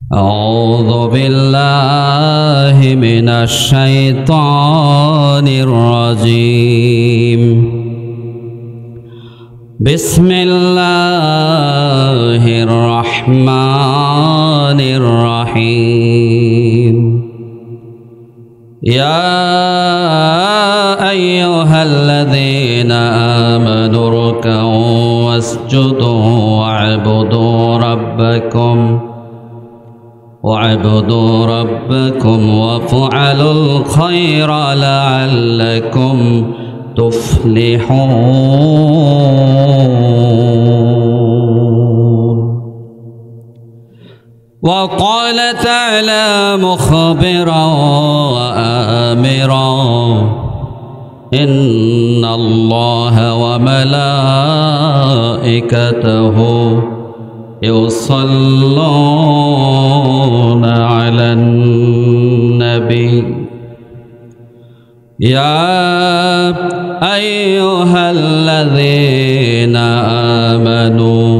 أعوذ بالله من الشيطان الرجيم. بسم الله الرحمن الرحيم. يا أيها الذين آمنوا اركعوا واسجدوا واعبدوا ربكم وافعلوا الخير لعلكم تفلحون. وقال تعالى مخبرا وآمرا: إن الله وملائكته يصلون على النبي يا أيها الذين آمنوا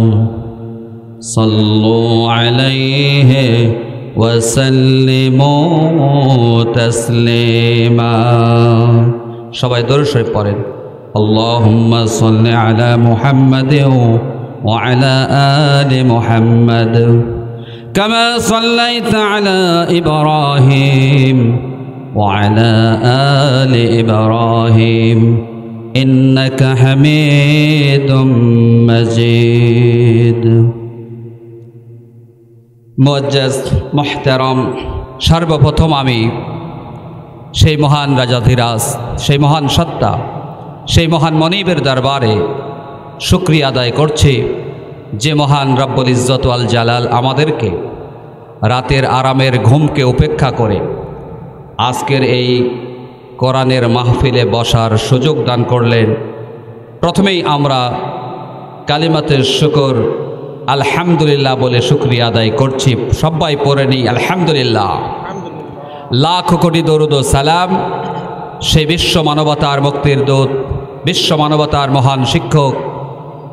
صلوا عليه وسلموا تسليما. সবাই দরুদ শরীফ পড়েন। আল্লাহুম্মা সাল্লি আলা মুহাম্মাদিন وعلى آل محمد كما صليت على إبراهيم وعلى آل إبراهيم إنك حميد مجيد. মুআজ্জাজ মুহতারাম, সর্বপ্রথম আমি সেই মহান রাজাধিরাজ, সেই মহান সত্তা, সেই মহান মনিবের দরবারে শুকরিয়া আদায় করছি যে মহান রব্বুল ইজ্জত ওয়াল জালাল আমাদেরকে রাতের আরামের ঘুমকে উপেক্ষা করে আজকের এই কোরআনের মাহফিলে বসার সুযোগ দান করলেন। প্রথমেই আমরা কালিমাতে শুকর আলহামদুলিল্লাহ বলে শুকরিয়া আদায় করছি। সবাই পড়ে নিই আলহামদুলিল্লাহ। লাখ কোটি দরুদ ও সালাম সেই বিশ্ব মানবতার মুক্তির দূত, বিশ্ব মানবতার মহান শিক্ষক,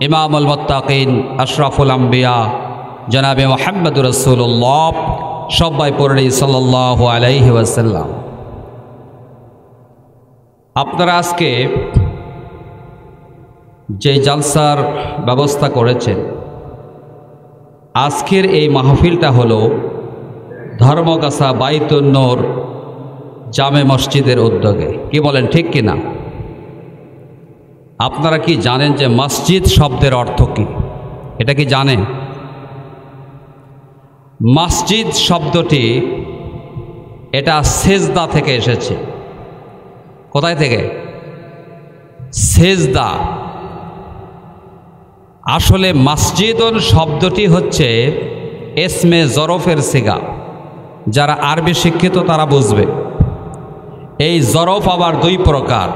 ইমামুল মুত্তাকিন, আশরাফুল আম্বিয়া জনাবে মুহাম্মদুর রাসূলুল্লাহ, সবাই পড়ে সাল্লাল্লাহু আলাইহি ওয়াসাল্লাম। আপনারা আজকে যে জালসার ব্যবস্থা করেছেন, আজকের এই মাহফিলটা হলো ধর্মগাছা বাইতুন নূর জামে মসজিদের উদ্যোগে। কি বলেন, ঠিক কিনা? আপনারা কি জানেন যে মসজিদ শব্দের অর্থ কি? এটা কি জানেন? মসজিদ শব্দটি এটা সেজদা থেকে এসেছে। কোথায় থেকে? সেজদা। আসলে মসজিদুন শব্দটি হচ্ছে এসমে জরফের সিগা। যারা আরবি শিক্ষিত তারা বুঝবে। এই জরফ আবার দুই প্রকার,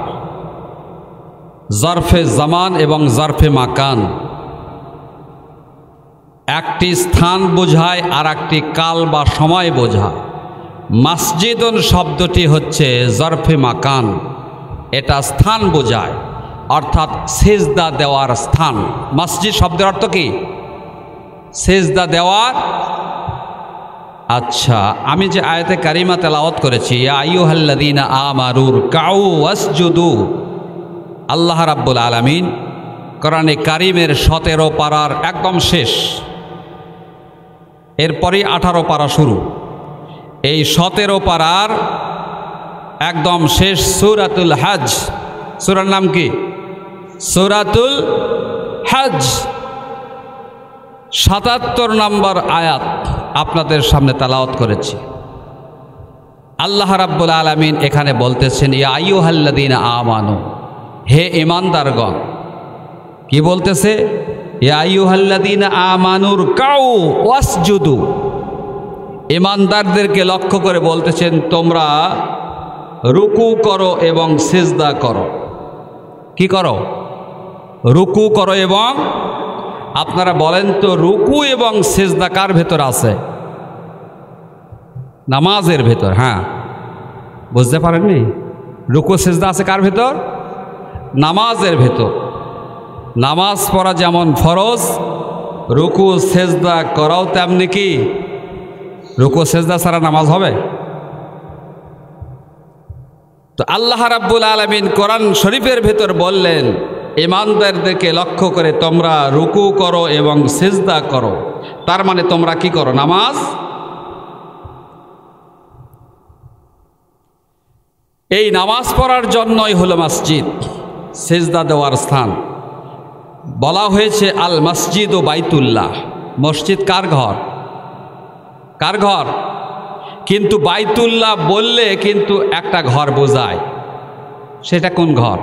জরফে জামান এবং জরফে মাকান। একটি স্থান বোঝায় আর একটি কাল বা সময় বোঝায়। মসজিদুন শব্দটি হচ্ছে জরফে মাকান, এটা স্থান বোঝায়, অর্থাৎ সেজদা দেওয়ার স্থান। মসজিদ শব্দের অর্থ কি? সেজদা দেওয়ার। আচ্ছা, আমি যে আয়াতে কারিমা তেলাওয়াত করেছি, ইয়া আইয়ুহাল্লাযীনা আমানু রুকউ ওয়াসজুদু, আল্লাহ রাব্বুল আলামিন কোরআনে কারিমের 17 পারার একদম শেষ, এরপরই 18 পারা শুরু। এই 17 পারার একদম শেষ সূরাতুল হজ। সূরার নাম কি? সূরাতুল হজ। 77 নম্বর আয়াত আপনাদের সামনে তেলাওয়াত করেছি। আল্লাহ রাব্বুল আলামিন এখানে বলতেছেন, ইয়া আইয়ুহাল্লাযীনা আমানু, হে ঈমানদারগণ। কি বলতেছে? ইয়া আইয়ুহাল্লাযীনা আমানু রুকউ ওয়াসজুদু। ঈমানদারদেরকে লক্ষ্য করে বলতেছেন, তোমরা রুকু করো এবং সিজদা করো। কি করো? রুকু করো। এবং আপনারা বলেন তো, রুকু এবং সিজদা কার ভেতর আছে? নামাজের ভেতর। হ্যাঁ, বুঝতে পারেননি? রুকু সিজদা আছে কার ভেতর? নামাজের ভেতর। নামাজ পড়া যেমন ফরজ, রুকু সেজদা করাও তেমনি কি রুকু সেজদা ছাড়া নামাজ হবে? তো আল্লাহ রাব্বুল আলামিন কোরআন শরীফের ভেতর বললেন, ঈমানদারদেরকে লক্ষ্য করে তোমরা রুকু করো এবং সিজদা করো। তার মানে তোমরা কি করো? নামাজ। এই নামাজ পড়ার জন্যই হলো মসজিদ, সিজদা দেওয়ার স্থান। বলা হয়েছে আল মসজিদ ও বাইতুল্লাহ। মসজিদ কার ঘর? কার ঘর? কিন্তু বাইতুল্লাহ বললে কিন্তু একটা ঘর বোঝায়। সেটা কোন ঘর?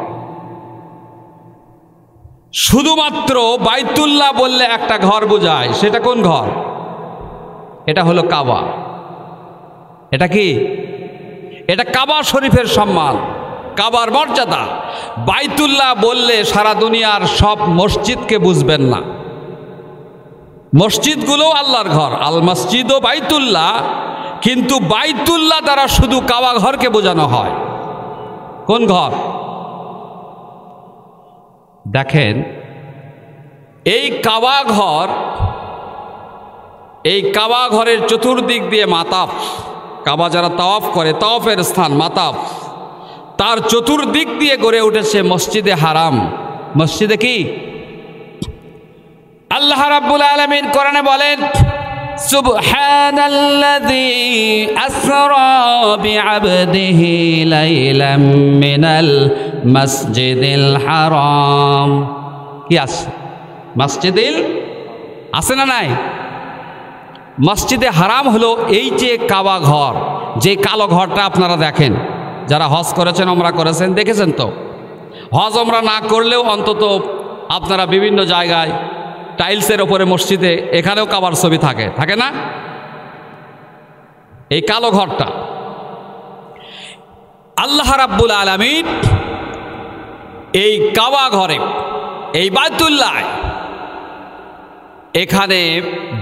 শুধুমাত্র বাইতুল্লাহ বললে একটা ঘর বোঝায়। সেটা কোন ঘর? এটা হলো কাবা। এটা কি? এটা কাবা শরীফের সম্মান, কাবার মর্যাদা। বাইতুল্লাহ বললে সারা দুনিয়ার সব মসজিদকে বুঝবেন না। মসজিদগুলো আল্লাহর ঘর, আল মসজিদ ও বাইতুল্লাহ। কিন্তু বাইতুল্লাহ দ্বারা শুধু কাবা ঘরকে বোঝানো হয়। কোন ঘর? দেখেন, এই কাবা ঘর, এই কাবা ঘরের চতুর্দিক দিয়ে মাতাফ, কাবা যারা তাওয়াফ করে, তাওয়াফের স্থান মাতাফ, তার চতুর্দিক দিয়ে গড়ে উঠেছে মসজিদে হারাম। মসজিদে কি? আল্লাহ রাব্বুল আলামিন কোরআনে বলেন, সুবহানাল্লাযী আসরা বিআবদিহি লাইলাম মিনাল মাসজিদিল হারাম। কি আছে? মসজিদিল আছে না নাই? মসজিদে হারাম হলো এই যে কাবা ঘর, যে কালো ঘরটা আপনারা দেখেন, যারা হজ করেছেন, ওমরা করেছেন, দেখেছেন তো। হজ ওমরা না করলেও অন্তত আপনারা বিভিন্ন জায়গায় টাইলসের ওপরে মসজিদে এখানেও কাবার ছবি থাকে, থাকে না? এই কালো ঘরটা আল্লাহ রাব্বুল আলামিন এই কাবা ঘরে, এই বাইতুল্লাহ, এখানে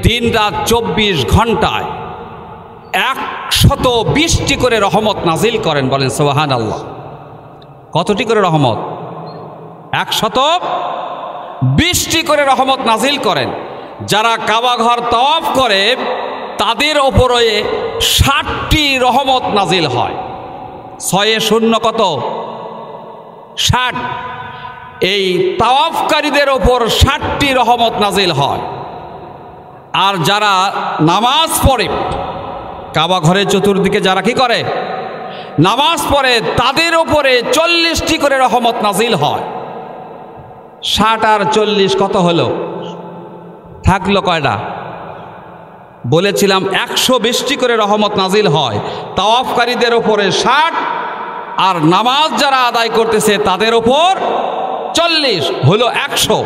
দিন রাত 24 ঘন্টায় 120টি করে রহমত নাজিল করেন। বলেন সুবহানাল্লাহ। কতটি করে রহমত? 120টি করে রহমত নাজিল করেন। যারা কাবা ঘর তাওয়াফ করে তাদের ওপরে 60টি রহমত নাজিল হয়। 6 কত? 60। এই তাওয়াফকারীদের ওপর 60টি রহমত নাজিল হয়। আর যারা নামাজ পড়ে, কাবা ঘরের চতুর্দিকে যারা কি করে? নামাজ পড়ে, তাদের ওপরে 40টি করে রহমত নাজিল হয়। 60 আর 40 কত হলো? থাকলো কয়টা? বলেছিলাম 120টি করে রহমত নাজিল হয়। তাওয়াফকারীদের ওপরে 60, আর নামাজ যারা আদায় করতেছে তাদের ওপর 40, হলো 100,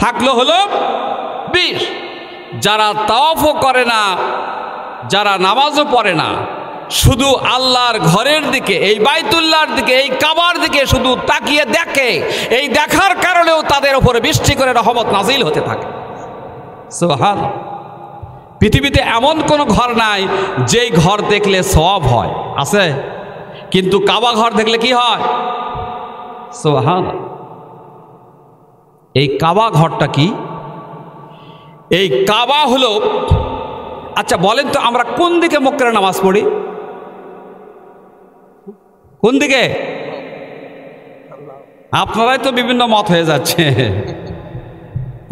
থাকলো হলো 20। যারা তাওয়াফও করে না, যারা নামাজও পড়ে না, শুধু আল্লাহর ঘরের দিকে, এই বাইতুল্লাহর দিকে, এই কাবার দিকে শুধু তাকিয়ে দেখে, এই দেখার কারণেও তাদের উপরে 20টি করে রহমত নাজিল হতে থাকে। সুবহানাল্লাহ। পৃথিবীতে এমন কোনো ঘর নাই যেই ঘর দেখলে সওয়াব হয়, আছে? কিন্তু কাবা ঘর দেখলে কি হয়? সুবহানাল্লাহ। এই কাবা ঘরটা কি? এই কাবা হলো, আচ্ছা বলেন তো, আমরা কোন দিকে মুখ করে নামাজ পড়ি? কোন দিকে? আপনারাই তো বিভিন্ন মত হয়ে যাচ্ছে।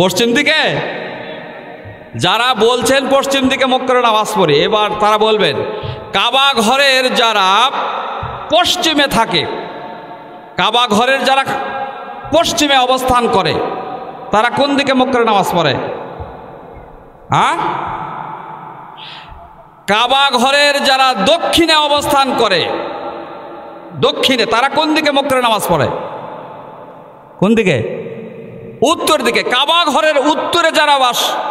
পশ্চিম দিকে? যারা বলছেন পশ্চিম দিকে মুখ করে নামাজ পড়ি, এবার তারা বলবেন কাবা ঘরের যারা পশ্চিমে থাকে, কাবা ঘরের যারা পশ্চিমে অবস্থান করে, তারা কোন দিকে মুখ করে নামাজ পড়ে? হ্যাঁ? কাবা ঘরের যারা দক্ষিণে অবস্থান করে, দক্ষিণে, তারা কোন দিকে মুখ করে নামাজ পড়ে? কোন দিকে? উত্তর দিকে। কাবা ঘরের উত্তরে যারা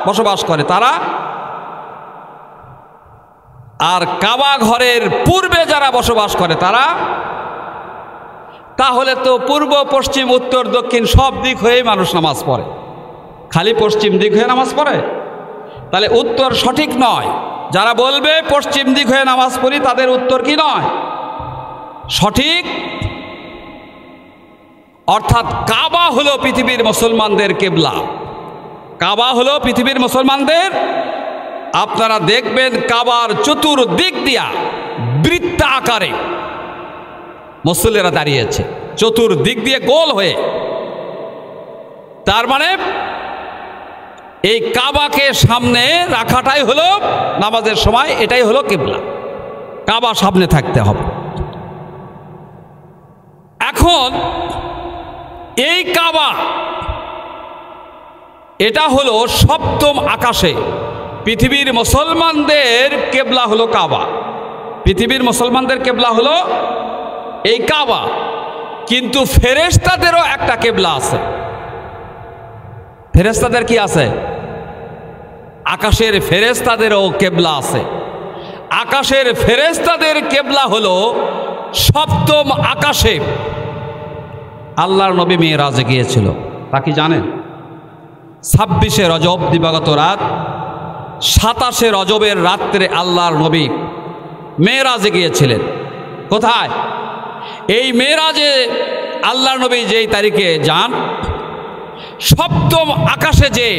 বসবাস করে তারা, আর কাবা ঘরের পূর্বে যারা বসবাস করে তারা। তাহলে তো পূর্ব, পশ্চিম, উত্তর, দক্ষিণ সব দিক হয়েই মানুষ নামাজ পড়ে, খালি পশ্চিম দিক হয়ে নামাজ পড়ে? তাহলে উত্তর সঠিক নয়। যারা বলবে পশ্চিম দিক হয়ে নামাজ পড়ি, তাদের উত্তর কি নয়? সঠিক। অর্থাৎ কাবা হলো পৃথিবীর মুসলমানদের কিবলা। কাবা হলো পৃথিবীর মুসলমানদের আপনারা দেখবেন কাবার চতুর্দিক দিয়া বৃত্ত আকারে মুসল্লিরা দাঁড়িয়েছে, চতুর্দিক দিয়ে গোল হয়ে। তার মানে এই কাবাকে সামনে রাখাটাই হলো নামাজের সময়, এটাই হলো কিবলা। কাবা সামনে থাকতে হবে। এখন এই কাবা এটা হলো সপ্তম আকাশে। পৃথিবীর মুসলমানদের কেবলা হলো কাবা, পৃথিবীর মুসলমানদের কেবলা হলো এই কাবা। কিন্তু ফেরেশতাদেরও একটা কেবলা আছে। ফেরেশতাদের কি আছে? আকাশের ফেরেশতাদেরও কেবলা আছে। আকাশের ফেরেশতাদের কেবলা হলো সপ্তম আকাশে। আল্লাহর নবী মেরাজে গিয়েছিল, তা কি জানেন? 26শে রজব দিবাগত রাত, 27শে রজবের রাত্রে আল্লাহর নবী মেরাজে গিয়েছিলেন। কোথায়? এই মেরাজে আল্লাহর নবী যেই তারিখে যান, সপ্তম আকাশে যে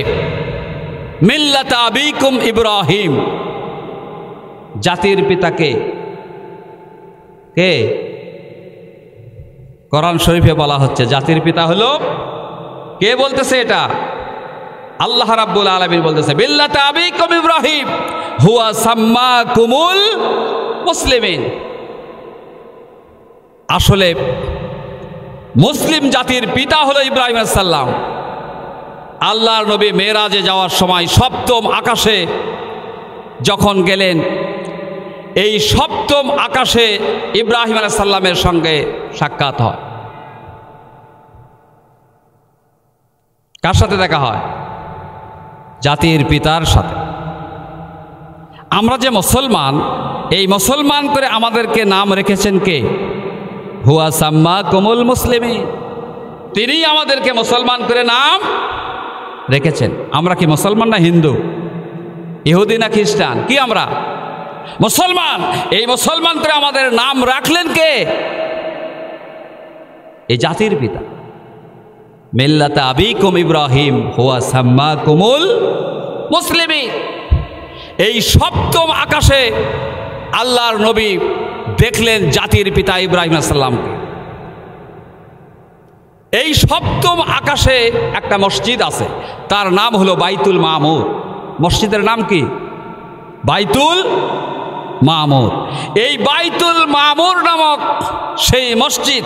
মিল্লাতা আবিকুম ইব্রাহিম, জাতির পিতাকে কে? কোরআন শরীফে বলা হচ্ছে জাতির পিতা হলো কে? বলতেছে এটা আল্লাহ রাব্বুল আলামিন বলতেছে, মিল্লাতা আবিকুম ইব্রাহিম হুয়া সাম্মাকুমুল মুসলিমিন। আসলে মুসলিম জাতির পিতা হলো ইব্রাহিম আলাইহিস সালাম। আল্লাহর নবী মেরাজে যাওয়ার সময় সপ্তম আকাশে যখন গেলেন, এই সপ্তম আকাশে ইব্রাহিম আলাইহিস সালামের সঙ্গে সাক্ষাৎ হয়। কার সাথে দেখা হয়? জাতির পিতার সাথে। আমরা যে মুসলমান, এই মুসলমান করে আমাদেরকে নাম রেখেছেন কে? হুয়া সাম্মাকুমুল মুসলিমিন। তিনি আমাদেরকে মুসলমান করে নাম রেখেছেন। আমরা কি মুসলমান না হিন্দু, ইহুদি না খ্রিস্টান? কি আমরা? মুসলমান। এই মুসলমান করে আমাদের নাম রাখলেন কে? এই জাতির পিতা। মিল্লাতা আবিকুম ইব্রাহিম হুয়া সাম্মাকুমুল মুসলিমিন। এই সপ্তম আকাশে আল্লাহর নবী দেখলেন জাতির পিতা ইব্রাহিম আলাইহিস সালামকে। এই সপ্তম আকাশে একটা মসজিদ আছে, তার নাম হলো বাইতুল মামুর। মসজিদের নাম কি? বাইতুল মামুর। এই বাইতুল মামুর নামক সেই মসজিদ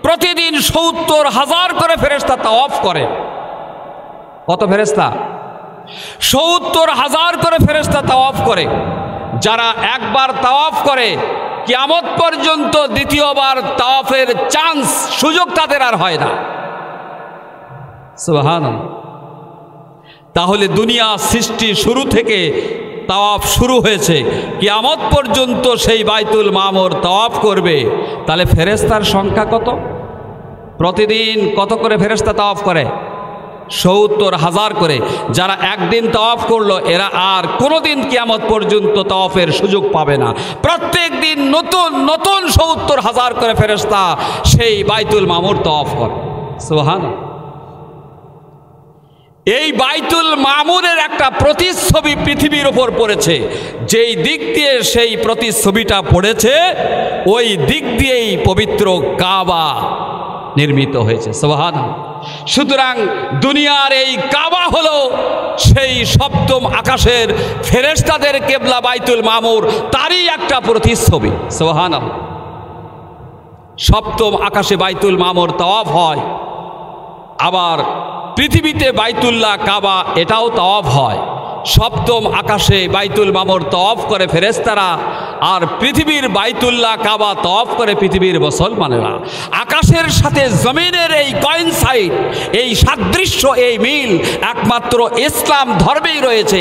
প্রতিদিন ৭০,০০০ করে ফেরেশতা তাওয়াফ করে। কত ফেরেশতা? ৭০,০০০ করে ফেরেশতা তাওয়াফ করে। যারা একবার তাওয়াফ করে, কিয়ামত পর্যন্ত দ্বিতীয়বার তাওয়াফের চান্স, সুযোগ তাদের আর হয় না। সুবহানাল্লাহ। তাহলে দুনিয়া সৃষ্টি শুরু থেকে তাওয়াফ শুরু হয়েছে, কিয়ামত পর্যন্ত সেই বাইতুল মামুর তাওয়াফ করবে। তাহলে ফেরেশতার সংখ্যা কত? প্রতিদিন কত করে ফেরেশতা তাওয়াফ করে? ৭০,০০০ করে। যারা একদিন তাওয়াফ করলো, এরা আর কোনোদিন কিয়ামত পর্যন্ত তাওয়াফের সুযোগ পাবে না। প্রত্যেক দিন নতুন নতুন ৭০,০০০ করে ফেরেশতা সেই বাইতুল মামুর তাওয়াফ করে। সুবহানাল্লাহ। এই বাইতুল মামুরের একটা প্রতিচ্ছবি পৃথিবীর উপর পড়েছে। যেই দিক দিয়ে সেই প্রতিচ্ছবিটা পড়েছে, ওই দিক দিয়েই পবিত্র কাবা নির্মিত হয়েছে। সুবহানাল্লাহ। সুতরাং দুনিয়ার এই কাবা হলো সেই সপ্তম আকাশের ফেরেশতাদের কেবলা বাইতুল মামুর, তারই একটা প্রতিচ্ছবি। সুবহানাল্লাহ। সপ্তম আকাশে বাইতুল মামুর তাওয়াফ হয়। আবার পৃথিবীতে বাইতুল্লাহ কাবা, এটাও তাওয়াফ হয়। সপ্তম আকাশে বাইতুল মামুর তাওয়াফ করে ফেরেশতারা, আর পৃথিবীর বাইতুল্লাহ কাবা তাওয়াফ করে পৃথিবীর মুসলমানেরা। আকাশের সাথে জমিনের এই কয়েনসাইড, এই সাদৃশ্য, এই মিল একমাত্র ইসলাম ধর্মেই রয়েছে।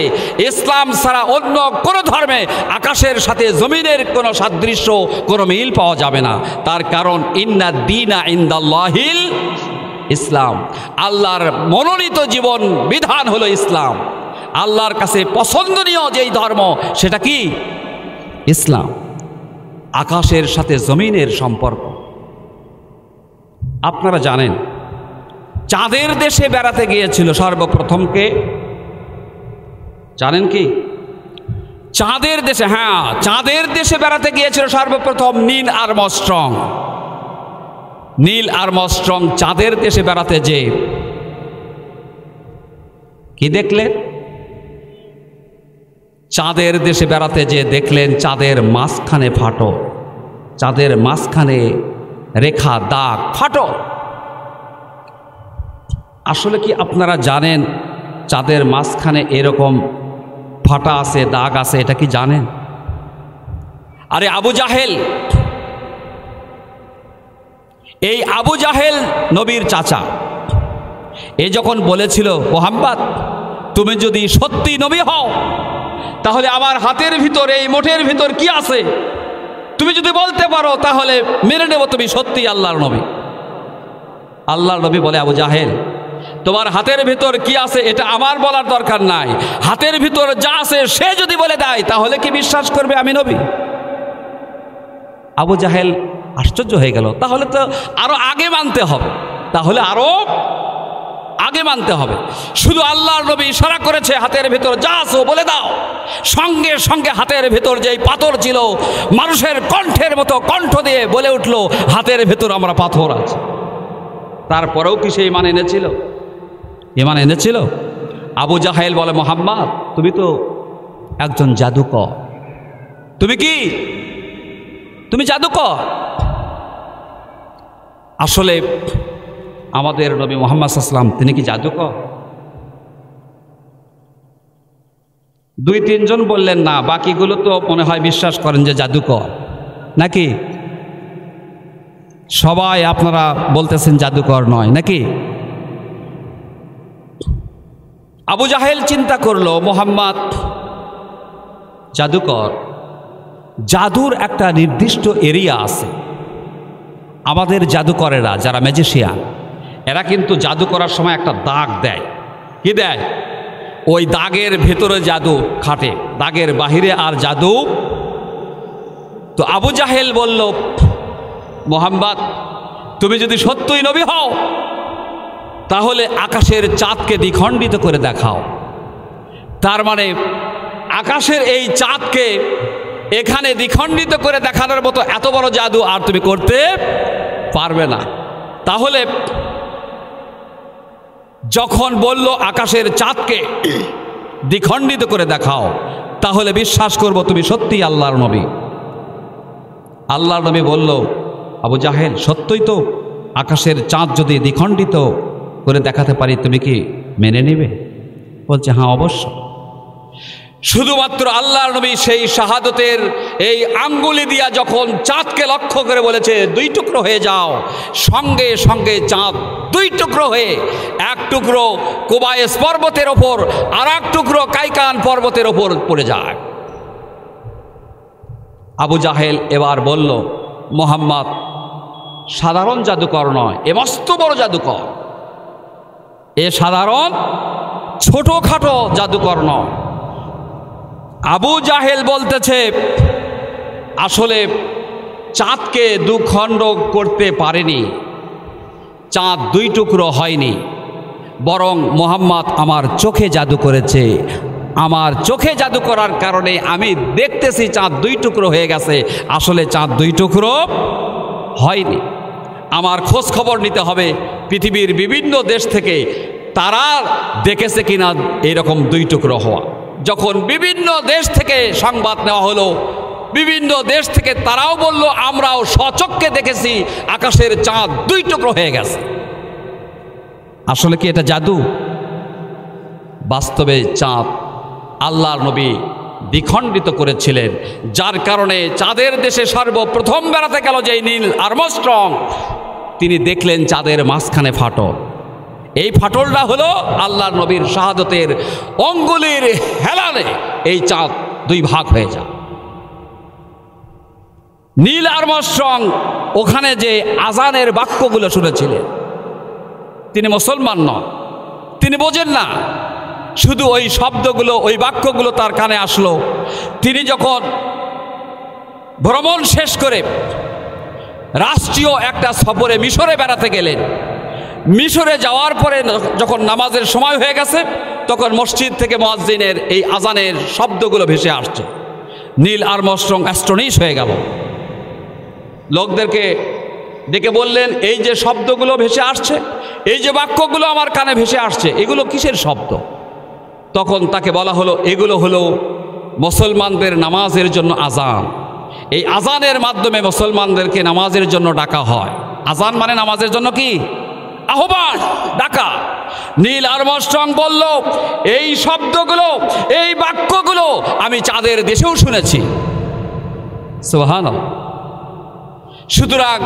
ইসলাম ছাড়া অন্য কোনো ধর্মে আকাশের সাথে জমিনের কোনো সাদৃশ্য, কোনো মিল পাওয়া যাবে না। তার কারণ ইন্না দীনা ইনদাল্লাহিল ইসলাম। আল্লাহর মনোনীত জীবন বিধান হলো ইসলাম। আল্লাহর কাছে পছন্দনীয় যেই ধর্ম, সেটা কি? ইসলাম। আকাশের সাথে জমিনের সম্পর্ক। আপনারা জানেন, চাঁদের দেশে বেড়াতে গিয়েছিল সর্বপ্রথমকে জানেন কি? চাঁদের দেশে, হ্যাঁ, চাঁদের দেশে বেড়াতে গিয়েছিল সর্বপ্রথম নীল আর্মস্ট্রং। নীল আর্মস্ট্রং চাঁদের দেশে বেড়াতে যে কি দেখলেন? চাঁদের দেশে বেড়াতে যে দেখলেন চাঁদের মাঝখানে ফাটো, চাঁদের মাঝখানে রেখা, দাগ, ফাটো। আসলে কি আপনারা জানেন চাঁদের মাঝখানে এরকম ফাটা আছে, দাগ আছে? এটা কি জানেন? আরে আবু জাহেল, এই আবু জাহেল নবীর চাচা, এ যখন বলেছিল মুহাম্মদ তুমি যদি সত্যি নবী হও তাহলে আমার হাতের ভিতর, এই মোটের ভিতর কি আছে তুমি যদি বলতে পারো তাহলে মেনে নেব তুমি সত্যি আল্লাহর নবী। আল্লাহর নবী বলে, আবু জাহেল তোমার হাতের ভিতর কি আছে এটা আমার বলার দরকার নাই, হাতের ভিতর যা আছে সে যদি বলে দেয় তাহলে কি বিশ্বাস করবে আমি নবী? আবু জাহেল আশ্চর্য হয়ে গেল, তাহলে তো আরো আগে মানতে হবে, তাহলে আরো আগে মানতে হবে। শুধু আল্লাহর নবী ইশারা করেছে হাতের ভেতর যা আছে বলে দাও, সঙ্গে সঙ্গে হাতের ভেতর যেই পাথর ছিল মানুষের কণ্ঠের মতো কণ্ঠ দিয়ে বলে উঠল হাতের ভেতর আমরা পাথর আছে। তারপরেও কি সে ঈমান এনেছিল? ঈমান এনেছিল? আবু জাহেল বলে, মুহাম্মদ তুমি তো একজন জাদুকর, তুমি কি, তুমি জাদুকর। আসলে আমাদের নবী মুহাম্মদ সাল্লাল্লাহু আলাইহি ওয়াসাল্লাম তিনি কি জাদুকর? দুই তিনজন বললেন না, বাকিগুলো তো মনে হয় বিশ্বাস করেন যে জাদুকর, নাকি? সবাই আপনারা বলতেছেন জাদুকর নয়, নাকি? আবু জাহেল চিন্তা করলো মুহাম্মদ জাদুকর, জাদুর একটা নির্দিষ্ট এরিয়া আছে। আমাদের জাদুকরেরা যারা ম্যাজিশিয়ান, এরা কিন্তু জাদু করার সময় একটা দাগ দেয়। কি দেয়? ওই দাগের ভেতরে জাদু খাটে, দাগের বাহিরে আর জাদু। তো আবু জাহেল বলল, মুহাম্মদ তুমি যদি সত্যই নবী হও তাহলে আকাশের চাঁদকে দ্বিখণ্ডিত করে দেখাও। তার মানে আকাশের এই চাঁদকে এখানে দ্বিখণ্ডিত করে দেখানোর মতো এত বড় জাদু আর তুমি করতে পারবে না। তাহলে যখন বলল আকাশের চাঁদকে দ্বিখণ্ডিত করে দেখাও, তাহলে বিশ্বাস করব তুমি সত্যি আল্লাহর নবী। আল্লাহর নবী বলল, আবু জাহেল সত্যই তো, আকাশের চাঁদ যদি দ্বিখণ্ডিত করে দেখাতে পারি তুমি কি মেনে নেবে? বলছে, হ্যাঁ অবশ্য। শুধুমাত্র আল্লাহর নবী সেই শাহাদতের এই আঙ্গুলি দিয়া যখন চাঁদকে লক্ষ্য করে বলেছে দুই টুকরো হয়ে যাও, সঙ্গে সঙ্গে চাঁদ দুই টুকরো হয়ে এক টুকরো কুবায়েস পর্বতের ওপর আর এক টুকরো কাইকান পর্বতের ওপর পড়ে যায়। আবু জাহেল এবার বলল, মুহাম্মদ সাধারণ জাদুকর নয়, এ মস্ত বড় জাদুকর, এ সাধারণ ছোটখাটো জাদুকর নয়। আবু জাহেল বলতেছে, আসলে চাঁদকে দুখণ্ড করতে পারেনি, চাঁদ দুই টুকরো হয়নি, বরং মুহাম্মদ আমার চোখে জাদু করেছে। আমার চোখে জাদু করার কারণে আমি দেখতেছি চাঁদ দুই টুকরো হয়ে গেছে, আসলে চাঁদ দুই টুকরো হয়নি। আমার খোঁজ খবর নিতে হবে পৃথিবীর বিভিন্ন দেশ থেকে, তারা দেখেছে কিনা এরকম দুই টুকরো হওয়া। যখন বিভিন্ন দেশ থেকে সংবাদ নেওয়া হলো, বিভিন্ন দেশ থেকে তারাও বলল আমরাও স্বচক্ষে দেখেছি আকাশের চাঁদ দুই টুকরো হয়ে গেছে। আসলে কি এটা জাদু? বাস্তবে চাঁদ আল্লাহর নবী দ্বিখণ্ডিত করেছিলেন, যার কারণে চাঁদের দেশে সর্বপ্রথম বেড়াতে গেল যে নীল আর্মস্ট্রং, তিনি দেখলেন চাঁদের মাঝখানে ফাটল। এই ফাটলটা হলো আল্লাহর নবীর শাহাদতের অঙ্গুলির হেলানে এই চাঁদ দুই ভাগ হয়ে যায়। নীল আর্মস্ট্রং ওখানে যে আজানের বাক্যগুলো শুনেছিলেন, তিনি মুসলমান নন, তিনি বোঝেন না, শুধু ওই শব্দগুলো ওই বাক্যগুলো তার কানে আসলো। তিনি যখন ভ্রমণ শেষ করে রাষ্ট্রীয় একটা সফরে মিশরে বেড়াতে গেলেন, মিশরে যাওয়ার পরে যখন নামাজের সময় হয়ে গেছে, তখন মসজিদ থেকে মুয়াজ্জিনের এই আজানের শব্দগুলো ভেসে আসছে। নীল আর্মস্ট্রং অ্যাস্ট্রনিশ হয়ে গেল, লোকদেরকে ডেকে বললেন, এই যে শব্দগুলো ভেসে আসছে, এই যে বাক্যগুলো আমার কানে ভেসে আসছে, এগুলো কিসের শব্দ? তখন তাকে বলা হলো, এগুলো হলো মুসলমানদের নামাজের জন্য আজান। এই আজানের মাধ্যমে মুসলমানদেরকে নামাজের জন্য ডাকা হয়। আজান মানে নামাজের জন্য কি আহ্বান, ডাকা। নীল আর্মস্ট্রং বলল, এই শব্দগুলো, এই বাক্যগুলো আমি চাঁদের দেশেও শুনেছি। সুবহানাল্লাহ। সুতরাং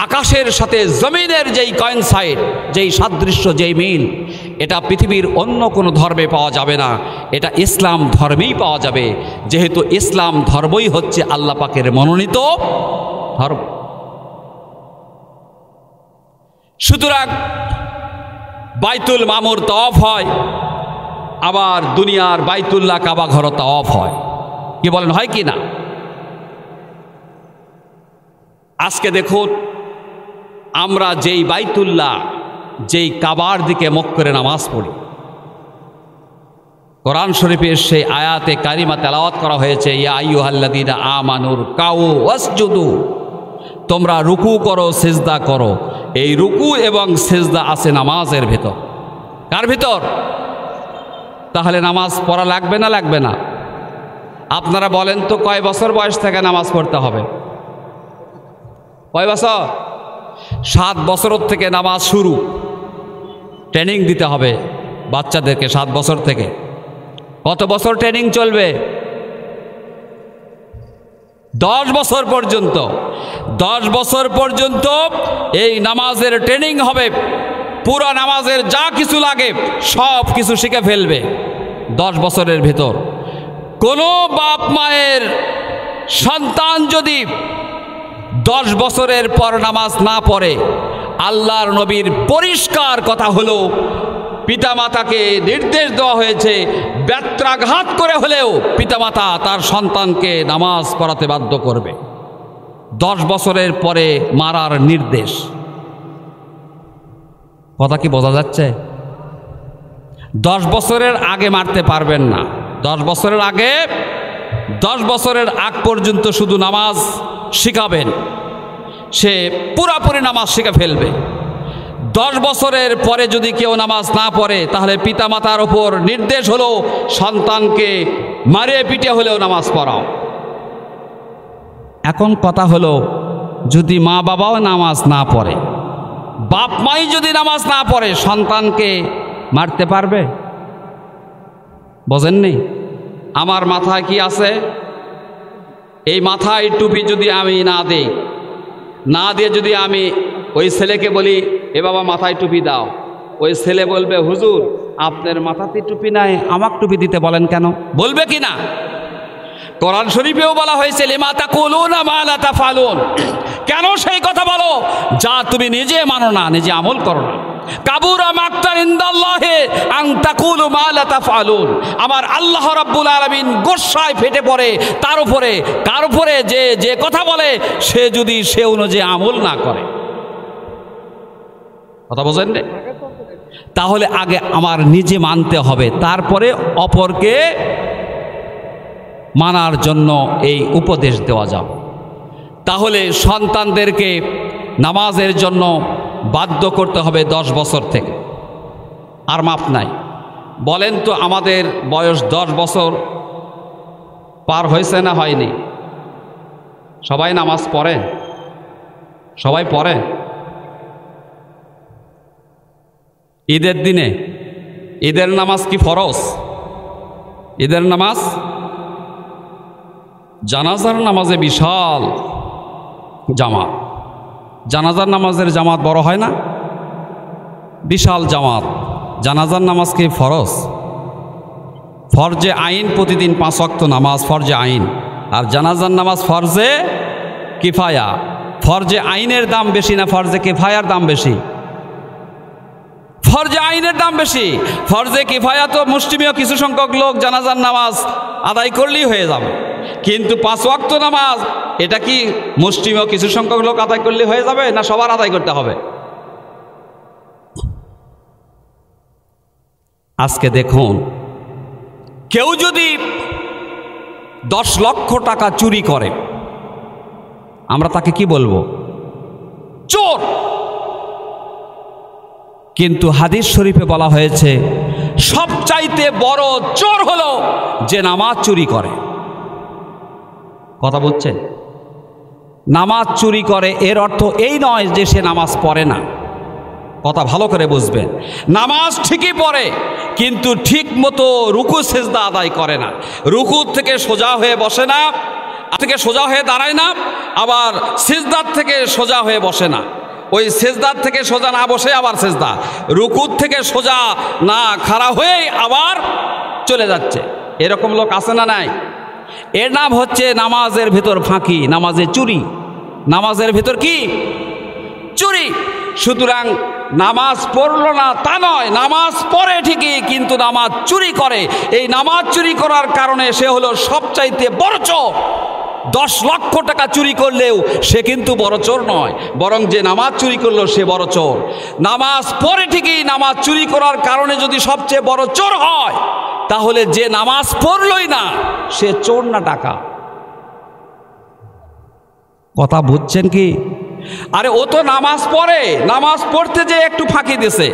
আকাশের সাথে জমিনের যেই কয়েনসাইড, যেই সাদৃশ্য, যেই মিল, এটা পৃথিবীর অন্য কোনো ধর্মে পাওয়া যাবে না, এটা ইসলাম ধর্মেই পাওয়া যাবে, যেহেতু ইসলাম ধর্মই হচ্ছে আল্লাহ পাকের মনোনীত ধর্ম। সুতরাং বাইতুল মামুর তাওয়াফ হয়, আবার দুনিয়ার বাইতুল্লাহ কাবা ঘর তাওয়াফ হয়। কি বলেন, হয় কি না? আজকে দেখুন, আমরা যেই বাইতুল্লাহ, যেই কাবার দিকে মুখ করে নামাজ পড়ি, কোরআন শরীফের সেই আয়াতে কারিমা তেলাওয়াত করা হয়েছে, ইয়া আইয়ুহাল্লাযীনা আমানুর কাউ ওয়াসজুদু, তোমরা রুকু করো, সিজদা করো। এই রুকু এবং সিজদা আছে নামাজের ভেতর। কার ভিতর? তাহলে নামাজ পড়া লাগবে না লাগবে না? আপনারা বলেন তো, কয় বছর বয়স থেকে নামাজ পড়তে হবে? কয় বছর? 7 বছর থেকে নামাজ শুরু। ট্রেনিং দিতে হবে বাচ্চাদেরকে 7 বছর থেকে। কত বছর ট্রেনিং চলবে? 10 বছর পর্যন্ত। 10 বছর পর্যন্ত এই নামাজের ট্রেনিং হবে। পুরো নামাজের যা কিছু লাগে সব কিছু শিখে ফেলবে 10 বছরের ভেতর। কোনো বাপ মায়ের সন্তান যদি 10 বছরের পর নামাজ না পড়ে, আল্লাহর নবীর পরিষ্কার কথা হলো, পিতামাতাকে নির্দেশ দেওয়া হয়েছে, ব্যত্রাঘাত করে হলেও পিতামাতা তার সন্তানকে নামাজ পড়াতে বাধ্য করবে। 10 বছরের পরে মারার নির্দেশ। কথা কি বোঝা যাচ্ছে? 10 বছরের আগে মারতে পারবেন না। 10 বছরের আগে, 10 বছরের আগ পর্যন্ত শুধু নামাজ শিখাবেন, সে পুরাপুরি নামাজ শিখে ফেলবে। 10 বছরের পরে যদি কেউ নামাজ না পড়ে, তাহলে পিতামাতার ওপর নির্দেশ হলো সন্তানকে মারিয়ে পিটিয়ে হলেও নামাজ পড়াও। এখন কথা হলো, যদি মা বাবাও নামাজ না পড়ে, বাপ মাই যদি নামাজ না পড়ে, সন্তানকে মারতে পারবে? বোঝেননি? আমার মাথায় কি আছে? এই মাথায় টুপি যদি আমি না দেই, না দিয়ে যদি আমি ওই ছেলেকে বলি, এ বাবা মাথায় টুপি দাও, ওই ছেলে বলবে, হুজুর আপনার মাথাতে টুপি নাই, আমাকে টুপি দিতে বলেন কেন? বলবে কি না? কোরআন শরীফেও বলা হয়েছে, লিমা তাকুলুনা মা লা তাফআলুন, কেন সেই কথা বলো যা তুমি নিজে মানো না, নিজে আমল করো না। কাবুরা মাকতান ইনদাল্লাহি আন তাকুলু মা লা তাফআলুন, আমার আল্লাহ রাব্বুল আলামিন গোসায় ফেটে পড়ে তার উপরে, কার উপরে? যে যে কথা বলে সে যদি সে অনুযায়ী আমল না করে। কথা বোঝেন না? তাহলে আগে আমার নিজে মানতে হবে, তারপরে অপরকে মানার জন্য এই উপদেশ দেওয়া যাবে। তাহলে সন্তানদেরকে নামাজের জন্য বাধ্য করতে হবে 10 বছর থেকে, আর মাপ নাই। বলেন তো, আমাদের বয়স 10 বছর পার হয়েছে না হয়নি? সবাই নামাজ পড়ে? সবাই পড়ে? ঈদের দিনে ঈদের নামাজ কি ফরজ? ঈদের নামাজ, জানাজার নামাজে বিশাল জামাত। জানাজার নামাজের জামাত বড় হয় না? বিশাল জামাত। জানাজার নামাজ কি ফরজ? ফরজে আইন, প্রতিদিন 5 ওয়াক্ত নামাজ ফরজে আইন, আর জানাজার নামাজ ফরজে কিফায়া। ফরজে আইনের দাম বেশি না ফরজে কিফায়ার দাম বেশি? ফরজে আইনের দাম বেশি। ফরজে কিফায়া তো মুসলিমীয় কিছু সংখ্যক লোক জানাজার নামাজ আদায় করলেই হয়ে যাবে, কিন্তু 5 ওয়াক্ত নামাজ এটা কি মুসলিমীয় কিছু সংখ্যক লোক আদায় করলে হয়ে যাবে, না সবার আদায় করতে হবে? আজকে দেখুন, কেউ যদি 10 লক্ষ টাকা চুরি করে, আমরা তাকে কি বলবো? চোর। কিন্তু হাদিস শরীফে বলা হয়েছে সবচাইতে বড় চোর হলো যে নামাজ চুরি করে। কথা বলছেন? নামাজ চুরি করে এর অর্থ এই নয় যে সে নামাজ পড়ে না। কথা ভালো করে বুঝবেন, নামাজ ঠিকই পড়ে কিন্তু ঠিক মতো রুকু সেজদা আদায় করে না, রুকু থেকে সোজা হয়ে বসে না, থেকে সোজা হয়ে দাঁড়ায় না, আবার সিজদার থেকে সোজা হয়ে বসে না, ওই সেজদার থেকে সোজা না বসে আবার সেজদা, রুকুর থেকে সোজা না খাড়া হয়ে আবার চলে যাচ্ছে। এরকম লোক আছে না নাই? এর নাম হচ্ছে নামাজের ভিতর ফাঁকি, নামাজে চুরি। নামাজের ভিতর কি? চুরি। সুতরাং নামাজ পড়ল না তা নয়, নামাজ পড়ে ঠিকই কিন্তু নামাজ চুরি করে। এই নামাজ চুরি করার কারণে সে হলো সবচাইতে বড় চোর। 10 লক্ষ টাকা চুরি করলেও সে কিন্তু বড় চোর নয়, বরং যে নামাজ চুরি করলো সে বড় চোর। নামাজ পড়ে ঠিকই নামাজ চুরি করার কারণে যদি সবচেয়ে বড় চোর হয়, তাহলে যে নামাজ পড়লই না সে চোর না টাকা। কথা বুঝছেন কি? আরে ও তো নামাজ পড়ে, নামাজ পড়তে যে একটু ফাঁকি দিয়েছে,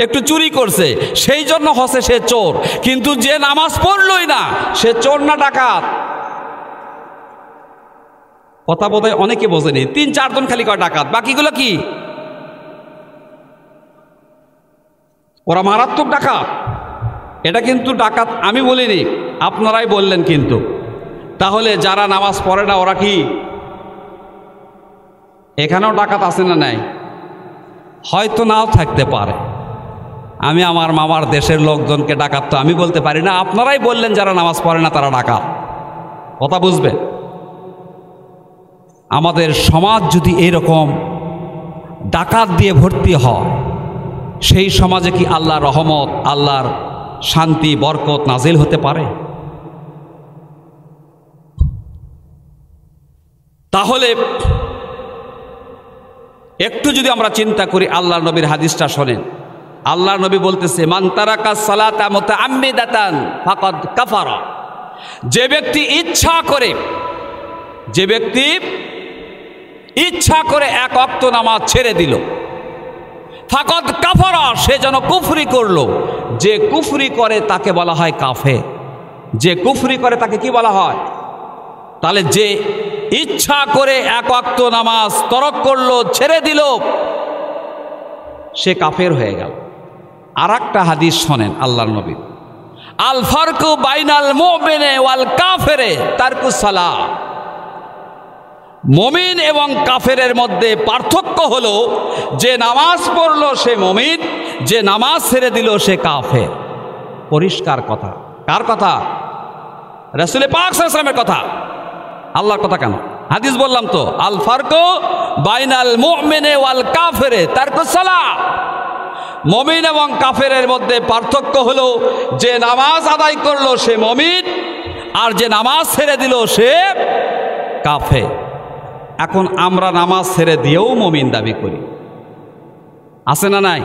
একটু চুরি করছে, সেই জন্য হচ্ছে সে চোর। কিন্তু যে নামাজ পড়লই না সে চোর না ডাকাত। কথা বোধহয় অনেকে বোঝেনি। 3-4 জন খালি কয় ডাকাত, বাকিগুলো কি? ওরা মারাত্মক ডাকাত। এটা কিন্তু ডাকাত আমি বলিনি, আপনারাই বললেন। কিন্তু তাহলে যারা নামাজ পড়ে না ওরা কি? এখানেও ডাকাত আছে না নাই? হয়তো নাও থাকতে পারে। আমি আমার মামার দেশের লোকজনকে ডাকাত তো আমি বলতে পারি না, আপনারাই বললেন যারা নামাজ পড়ে না তারা ডাকাত। কথা বুঝবেন? আমাদের সমাজ যদি এরকম ডাকাত দিয়ে ভর্তি হয়, সেই সমাজে কি আল্লাহর রহমত, আল্লাহর শান্তি, বরকত নাজিল হতে পারে? তাহলে একটু যদি আমরা চিন্তা করি, আল্লাহর নবীর হাদিসটা শোনেন। আল্লাহর নবী বলতেছে, মান তারাকা সালাতা মুতাআম্মিদাতান ফাকাদ কাফারা। যে ব্যক্তি ইচ্ছা করে, যে ব্যক্তি ইচ্ছা করে 1 ওয়াক্ত নামাজ ছেড়ে দিল, ফাকাদ কাফারা, সে যেন কুফরি করলো। যে কুফরি করে তাকে বলা হয় কাফের। যে কুফরি করে তাকে কি বলা হয়? তাহলে যে ইচ্ছা করে 1 ওয়াক্ত নামাজ তরক করলো, ছেড়ে দিল, সে কাফের হয়ে গেল। আর একটা হাদিস শোনেন আল্লাহর নবী, আল ফারকু বাইনাল মুমিনি ওয়াল কাফিরি তারকুস সালাহ। মুমিন এবং কাফেরের মধ্যে পার্থক্য হলো যে নামাজ পড়লো সে মুমিন, যে নামাজ ছেড়ে দিল সে কাফের। পরিষ্কার কথা। কার কথা? রাসূল পাক সাল্লাল্লাহু আলাইহি ওয়াসাল্লামের কথা। আল্লাহর কথা কেন? হাদিস বললাম তো, আল ফারকু বাইনাল মুমিনি ওয়াল কাফিরি তারকুস সালাহ। মুমিন এবং কাফেরের মধ্যে পার্থক্য হলো যে নামাজ আদায় করলো সে মুমিন, আর যে নামাজ ছেড়ে দিল সে কাফের। এখন আমরা নামাজ ছেড়ে দিয়েও মুমিন দাবি করি, আছে না নাই?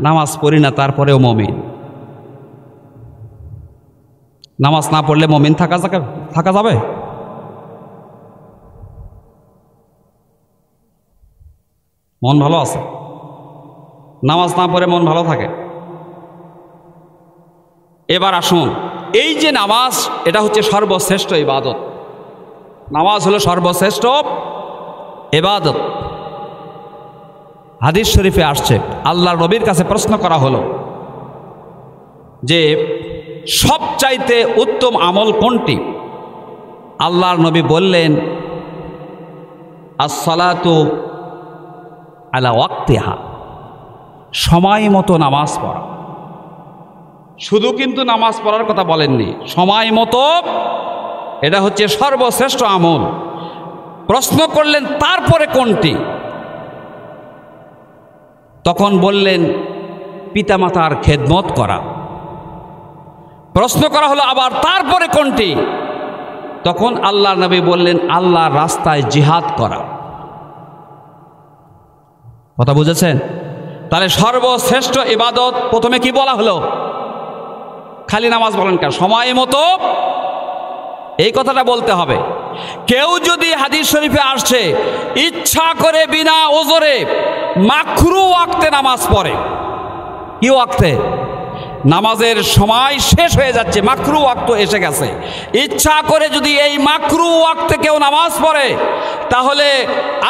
নামাজ পড়ি না তারপরেও মুমিন। নামাজ না পড়লে মুমিন থাকা যাবে? মন ভালো আছে, নামাজ না পড়ে মন ভালো থাকে। এবার আসুন, এই যে নামাজ, এটা হচ্ছে সর্বশ্রেষ্ঠ ইবাদত। নামাজ হলো সর্বশ্রেষ্ঠ ইবাদত। হাদিস শরীফে আসছে, আল্লাহর নবীর কাছে প্রশ্ন করা হলো যে সবচাইতে উত্তম আমল কোনটি? আল্লাহর নবী বললেন, আস-সালাতু আলা ওয়াক্তিহা, সময় মতো নামাজ পড়া। শুধু কিন্তু নামাজ পড়ার কথা বলেননি, সময় মতো, এটা হচ্ছে সর্বশ্রেষ্ঠ আমল। প্রশ্ন করলেন তারপরে কোনটি? তখন বললেন পিতামাতার খেদমত করা। প্রশ্ন করা হলো আবার তারপরে কোনটি? তখন আল্লাহর নবী বললেন আল্লাহর রাস্তায় জিহাদ করা। কথা বুঝেছেন? তাহলে সর্বশ্রেষ্ঠ ইবাদত প্রথমে কি বলা হলো? খালি নামাজ বলেন কেন? সময় মতো এই কথাটা বলতে হবে। কেউ যদি হাদিস শরীফে আসছে ইচ্ছা করে বিনা ওজরে মাকরু ওয়াক্তে নামাজ পড়ে, কি ওয়াক্তে? নামাজের সময় শেষ হয়ে যাচ্ছে, মাকরু ওয়াক্ত এসে গেছে, ইচ্ছা করে যদি এই মাকরু ওয়াক্তে কেউ নামাজ পড়ে, তাহলে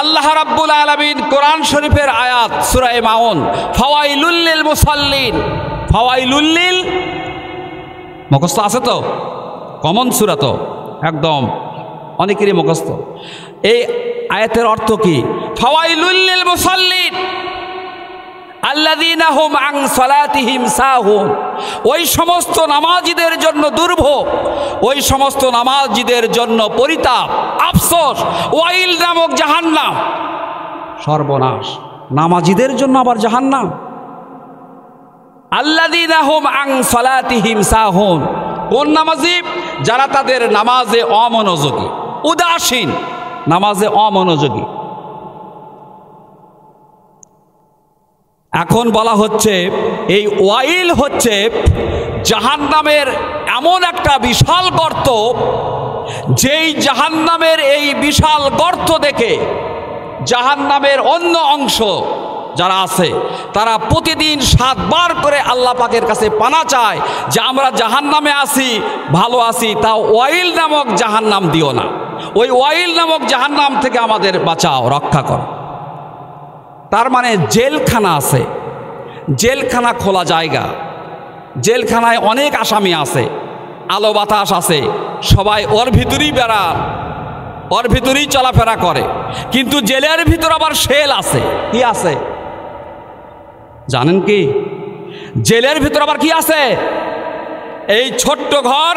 আল্লাহ রাব্বুল আলামিন কোরআন শরীফের আয়াত সূরা মাউন, ফাওয়াইলুল লিল মুসাল্লিন, ফাওয়াইলুল লিল, মুখস্থ আছে তো? কমন সূরা তো, একদম অনেকেরই মুখস্থ। এই আয়াতের অর্থ কি? ফাওয়াইলুল লিল মুসাল্লিন আল্লাযীনা হুম আন সালাতিহিম সাহুন, ওই সমস্ত নামাজীদের জন্য দুর্ভোগ, ওই সমস্ত নামাজীদের জন্য পরিতাপ, আফসোস, ওয়াইল নামক জাহান্নাম, সর্বনাশ। নামাজীদের জন্য আবার জাহান্নাম। আল্লাযীনা হুম আন সালাতিহিম সাহুন, কোন নামাজি? যারা তাদের নামাজে অমনোযোগী, উদাসীন, নামাজে অমনোযোগী। এখন বলা হচ্ছে এই ওয়াইল হচ্ছে জাহান্নামের এমন একটা বিশাল গর্ত, যেই জাহান্নামের এই বিশাল গর্ত দেখে জাহান্নামের অন্য অংশ যারা আছে তারা প্রতিদিন 7 বার করে আল্লাহ পাকের কাছে পানা চায় যে আমরা জাহান্নামে আছি, ভালো আছি, তাও ওয়াইল নামক জাহান্নাম দিও না, ওই ওয়াইল নামক জাহান্নাম থেকে আমাদের বাঁচাও, রক্ষা করো। তার মানে জেলখানা আছে, জেলখানা খোলা জায়গা, জেলখানায় অনেক আসামি আছে, আলো বাতাস আছে, সবাই ওর ভিতরেই বেড়ান, ওর ভিতরেই চলাফেরা করে, কিন্তু জেলের ভিতর আবার শেল আছে। কি আছে জানেন কি? জেলের ভিতর আবার কি আছে? এই ছোট্ট ঘর,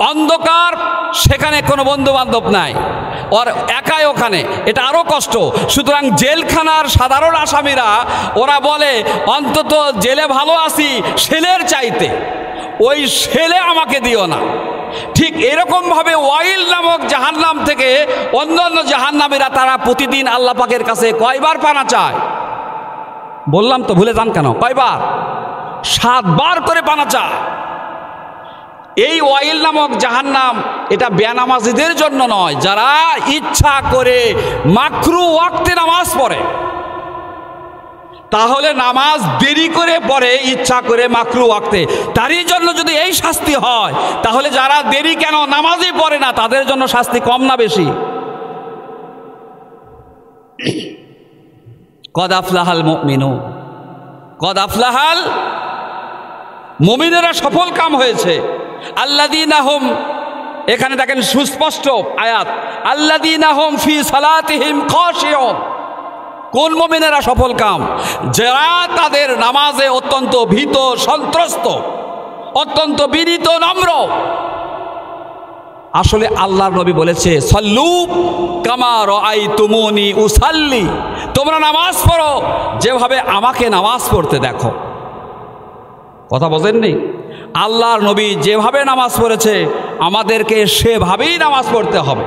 অন্ধকার, সেখানে কোনো বন্ধু বান্ধব নাই, ওর একাই ওখানে, এটা আরো কষ্ট। সুতরাং জেলখানার সাধারণ আসামিরা ওরা বলে অন্তত জেলে ভালো আছি শেলের চাইতে, ওই শেলে আমাকে দিও না। ঠিক এরকম ভাবে ওয়াইল নামক জাহান্নাম থেকে অন্যান্য জাহান্নামীরা তারা প্রতিদিন আল্লাহ পাকের কাছে কয়বার পানা চায়? বললাম তো, ভুলে যান কেন? কয়বার? 7 বার করে পানা চায়। এই ওয়াইল নামক জাহান্নাম এটা বেনামাজিদের জন্য নয়, যারা ইচ্ছা করে মাকরু ওয়াক্তে নামাজ পড়ে। তাহলে নামাজ দেরি করে পড়ে ইচ্ছা করে মাকরু ওয়াক্তে, তারই জন্য যদি এই শাস্তি হয়, তাহলে যারা দেরি কেন নামাজই পড়ে না তাদের জন্য শাস্তি কম না বেশি? কদ আফলাহাল মুমিনুন, কদ আফলাহাল, মুমিনেরা সফল কাম হয়েছে। আল্লাযীনা হুম, এখানে দেখেন সুস্পষ্ট আয়াত, আল্লাযীনা হুম ফি সালাতিহিম খাশিউন। কোন মুমিনেরা সফল কাম? যারা তাদের নামাজে অত্যন্ত ভীত সন্ত্রস্ত, অত্যন্ত বিনীত নম্র। আসলে আল্লাহর নবী বলেছে সল্লু কামা রাআইতুমুনি উসাল্লি, তোমরা নামাজ পড়ো যেভাবে আমাকে নামাজ পড়তে দেখো। কথা বোঝেননি? আল্লাহর নবী যেভাবে নামাজ পড়েছে আমাদেরকে সেভাবেই নামাজ পড়তে হবে।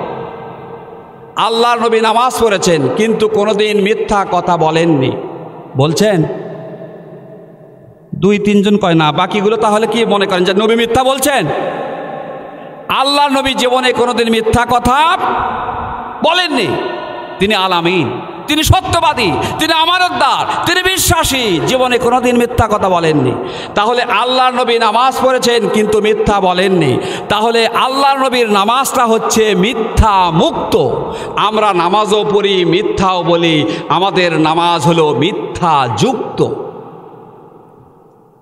আল্লাহর নবী নামাজ পড়েছেন কিন্তু কোনোদিন মিথ্যা কথা বলেননি। বলছেন 2-3 জন কয় না, বাকিগুলো তাহলে কি মনে করেন যে নবী মিথ্যা বলছেন? আল্লাহর নবী জীবনে কোনোদিন মিথ্যা কথা বলেননি। তিনি আলামিন, তিনি সত্যবাদী, তিনি আমানতদার, তিনি বিশ্বাসী, জীবনে কোনোদিন মিথ্যা কথা বলেননি। তাহলে আল্লাহর নবী নামাজ পড়েছেন কিন্তু মিথ্যা বলেননি। তাহলে আল্লাহর নবীর নামাজটা হচ্ছে মিথ্যা মুক্ত। আমরা নামাজও পড়ি, মিথ্যাও বলি, আমাদের নামাজ হলো মিথ্যা যুক্ত।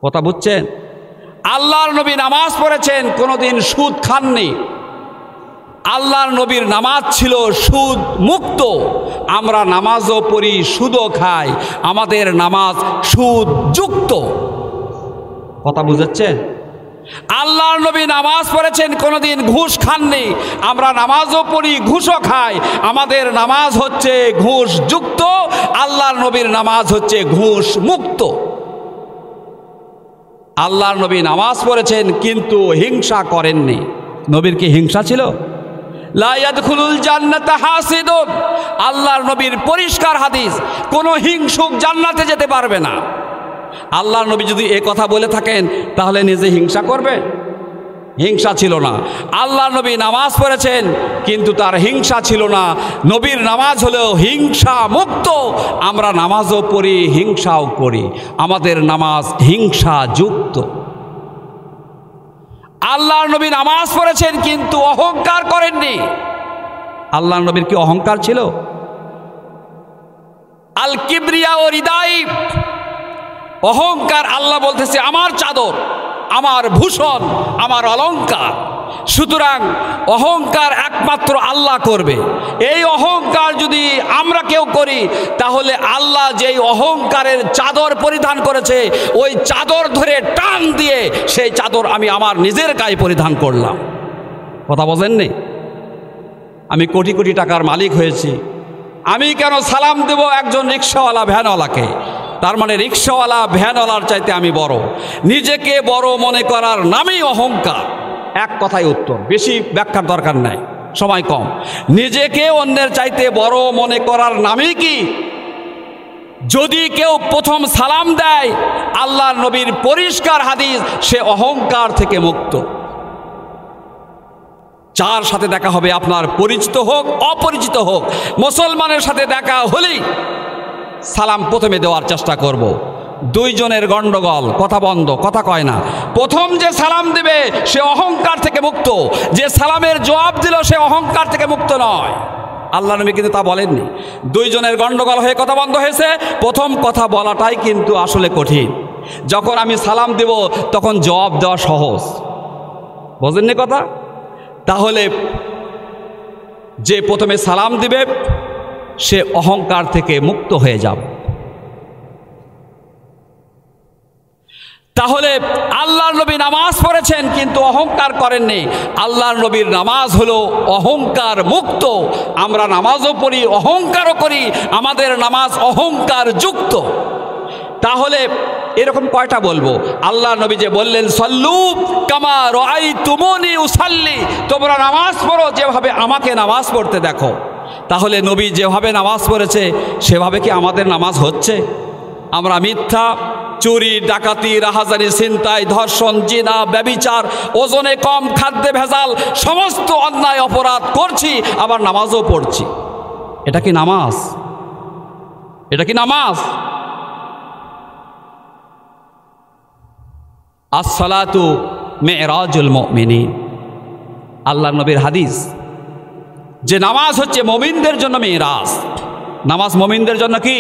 কথা বুঝছেন? আল্লাহর নবী নামাজ পড়েছেন, কোনোদিন সুদ খাননি। আল্লাহর নবীর নামাজ ছিল সুদ মুক্ত। আমরা নামাজও পড়ি, সুদও খাই, আমাদের নামাজ সুদ যুক্ত। কথা বুঝাচ্ছেন? আল্লাহর নবী নামাজ পড়েছেন, কোনোদিন ঘুষ খাননি। আমরা নামাজও পড়ি, ঘুষও খাই, আমাদের নামাজ হচ্ছে ঘুষ যুক্ত। আল্লাহর নবীর নামাজ হচ্ছে ঘুষ মুক্ত। আল্লাহর নবী নামাজ পড়েছেন কিন্তু হিংসা করেননি। নবীর কি হিংসা ছিল? লা ইয়াদখুলুল জান্নাতা হাসিদুন, আল্লাহর নবীর পরিষ্কার হাদিস, কোনো হিংসুক জান্নাতে যেতে পারবে না। আল্লাহর নবী যদি এ কথা বলে থাকেন তাহলে নিজে হিংসা করবে? হিংসা ছিল না। আল্লাহর নবী নামাজ পড়েছেন কিন্তু তার হিংসা ছিল না। নবীর নামাজ হলো হিংসা মুক্ত। আমরা নামাজও পড়ি, হিংসাও করি, আমাদের নামাজ হিংসা যুক্ত। আল্লাহর নবী নামাজ পড়েছেন কিন্তু অহংকার করেননি। আল্লাহর নবীর কি অহংকার ছিল? আল কিবরিয়া ও হৃদয়, অহংকার। আল্লাহ বলতেছে আমার চাদর, আমার ভূষণ, আমার অলংকার। সুতরাং অহংকার একমাত্র আল্লাহ করবে। এই অহংকার যদি আমরা কেউ করি তাহলে আল্লাহ যেই অহংকারের চাদর পরিধান করেছে ওই চাদর ধরে টান দিয়ে সেই চাদর আমি আমার নিজের গায়ে পরিধান করলাম। কথা বোঝেননি? আমি কোটি কোটি টাকার মালিক হয়েছি, আমি কেন সালাম দেব একজন রিক্সাওয়ালা ভ্যানওয়ালাকে? তার মানে রিক্সাওয়ালা ভ্যানওয়ালার চাইতে আমি বড়। নিজেকে বড় মনে করার নামেই অহংকার। এক কথাই উত্তর, বেশি ব্যাখ্যার দরকার নাই, সময় কম। নিজেকে অন্যের চাইতে বড় মনে করার নামেই কি? যদি কেউ প্রথম সালাম দেয়, আল্লাহর নবীর পরিষ্কার হাদিস, সে অহংকার থেকে মুক্ত। যার সাথে দেখা হবে আপনার, পরিচিত হোক অপরিচিত হোক, মুসলমানের সাথে দেখা হলেই সালাম প্রথমে দেওয়ার চেষ্টা করব। দুইজনের গন্ডগোল, কথা বন্ধ, কথা কয় না। প্রথম যে সালাম দেবে সে অহংকার থেকে মুক্ত, যে সালামের জবাব দিল সে অহংকার থেকে মুক্ত নয়। আল্লাহ নবী কিন্তু তা বলেননি। দুইজনের গন্ডগোল হয়ে কথা বন্ধ হয়েছে, প্রথম কথা বলাটাই কিন্তু আসলে কঠিন। যখন আমি সালাম দেব তখন জবাব দেওয়া সহজ। বোঝেননি কথা? তাহলে যে প্রথমে সালাম দিবে সে অহংকার থেকে মুক্ত হয়ে যাবে। তাহলে আল্লাহর নবী নামাজ পড়েছেন কিন্তু অহংকার করেননি। আল্লাহর নবীর নামাজ হলো অহংকার মুক্ত। আমরা নামাজও পড়ি, অহংকারও করি, আমাদের নামাজ অহংকার যুক্ত। তাহলে এরকম কয়টা বলবো? আল্লাহর নবী যে বললেন সল্লু কামা রাআইতুমুনি উসাল্লি, তোমরা নামাজ পড়ো যেভাবে আমাকে নামাজ পড়তে দেখো। তাহলে নবী যেভাবে নামাজ পড়েছে সেভাবে কি আমাদের নামাজ হচ্ছে? আমরা মিথ্যা, চুরি, ডাকাতি, রাহাজানি, ছিনতাই, ধর্ষণ, জিনা, ব্যভিচার, ওজনে কম, খাদ্যে ভেজাল, সমস্ত অন্যায় অপরাধ করছি, আবার নামাজও পড়ছি। এটা কি নামাজ? এটা কি নামাজ? as-salatu mi'rajul mu'minin, আল্লাহর নবীর হাদিস যে নামাজ হচ্ছে মুমিনদের জন্য মেরাজ। নামাজ মুমিনদের জন্য কি?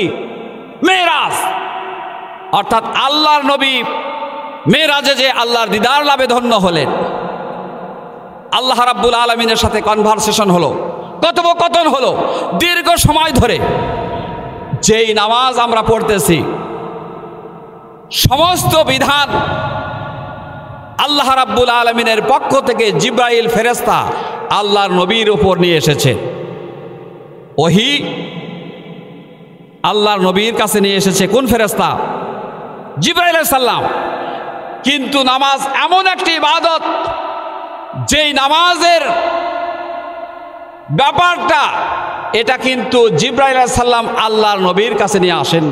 মেরাজ। অর্থাৎ আল্লাহর নবী মেরাজে যে আল্লাহর দিদার লাভে ধন্য হলেন, আল্লাহ রাব্বুল আলামিনের সাথে কনভারসেশন হলো, কথোপকথন হলো দীর্ঘ সময় ধরে। যেই নামাজ আমরা পড়তেছি সমস্ত বিধান আল্লাহ রাব্বুল আলামিনের পক্ষ থেকে জিব্রাইল ফেরেশতা আল্লাহর নবীর উপর নিয়ে এসেছে। ওহী আল্লাহর নবীর কাছে নিয়ে এসেছে কোন ফেরেশতা? জিব্রাইল আলাইহিস সালাম। কিন্তু নামাজ এমন একটি ইবাদত যেই নামাজের ব্যাপারটা এটা কিন্তু জিব্রাইল আলাইহিস সালাম আল্লাহর নবীর কাছে নিয়ে আসেন।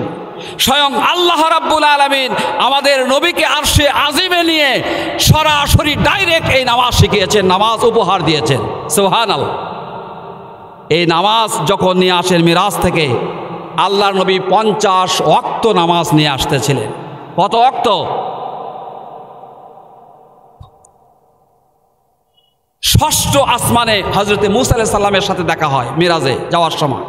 স্বয়ং আল্লাহ রাব্বুল আলামিন আমাদের নবীকে আরশে আজিমে নিয়ে সরাসরি ডাইরেক্ট এই নামাজ শিখিয়েছেন, নামাজ উপহার দিয়েছেন। সুবহানাল্লাহ। এই নামাজ যখন নিয়ে আসেন মিরাজ থেকে, আল্লাহর নবী 50 ওয়াক্ত নামাজ নিয়ে আসতেছিলেন। কত ওয়াক্ত? ষষ্ঠ আসমানে হযরতে মূসা আলাইহিস সালামের সাথে দেখা হয় মিরাজে যাওয়ার সময়।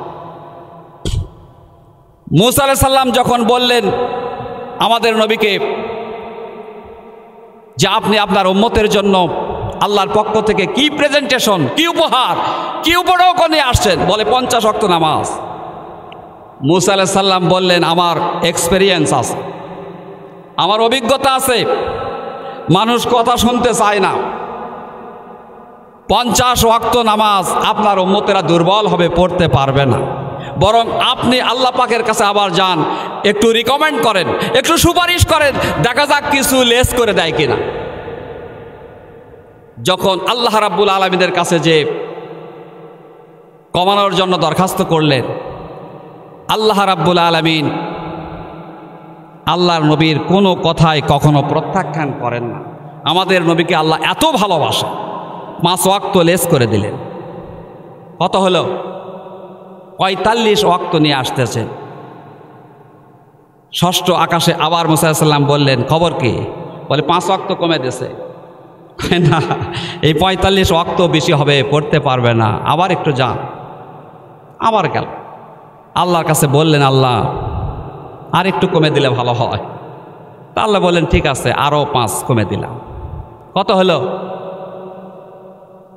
মূসা আলাইহিস সালাম যখন বললেন আমাদের নবীকে যে আপনি আপনার উম্মতের জন্য আল্লাহর পক্ষ থেকে কি প্রেজেন্টেশন, কি উপহার, কি উপঢৌক নিয়ে আসছেন, বলে 50 ওয়াক্ত নামাজ। মূসা আলাইহিস সালাম বললেন আমার এক্সপেরিয়েন্স আছে, আমার অভিজ্ঞতা আছে, মানুষ কথা শুনতে চায় না। 50 ওয়াক্ত নামাজ আপনার উম্মতেরা দুর্বল হবে, পড়তে পারবে না। বরং আপনি আল্লাহ পাকের কাছে আবার যান, একটু রিকমেন্ড করেন, একটু সুপারিশ করেন, দেখা যাক কিছু লেস করে দেয় কিনা। যখন আল্লাহ রাব্বুল আলামিনের কাছে যে কমানোর জন্য দরখাস্ত করলেন, আল্লাহ রাব্বুল আলামিন আল্লাহর নবীর কোনো কথায় কখনো প্রত্যাখ্যান করেন না। আমাদের নবীকে আল্লাহ এত ভালোবাসে, 5 ওয়াক্ত লেস করে দিলেন। কত হলো? 45 ওয়াক্ত নিয়ে আসতেছেন। ষষ্ঠ আকাশে আবার মুসা আলাইহিস সালাম বললেন, খবর কি? বলে 5 ওয়াক্ত কমে দিয়েছে। না, এই 45 ওয়াক্ত বেশি হবে, পড়তে পারবে না, আবার একটু যান। আবার গেল, আল্লাহর কাছে বললেন, আল্লাহ আর একটু কমে দিলে ভালো হয়। তা আল্লাহ বললেন, ঠিক আছে, আরও 5 কমে দিলাম। কত হলো?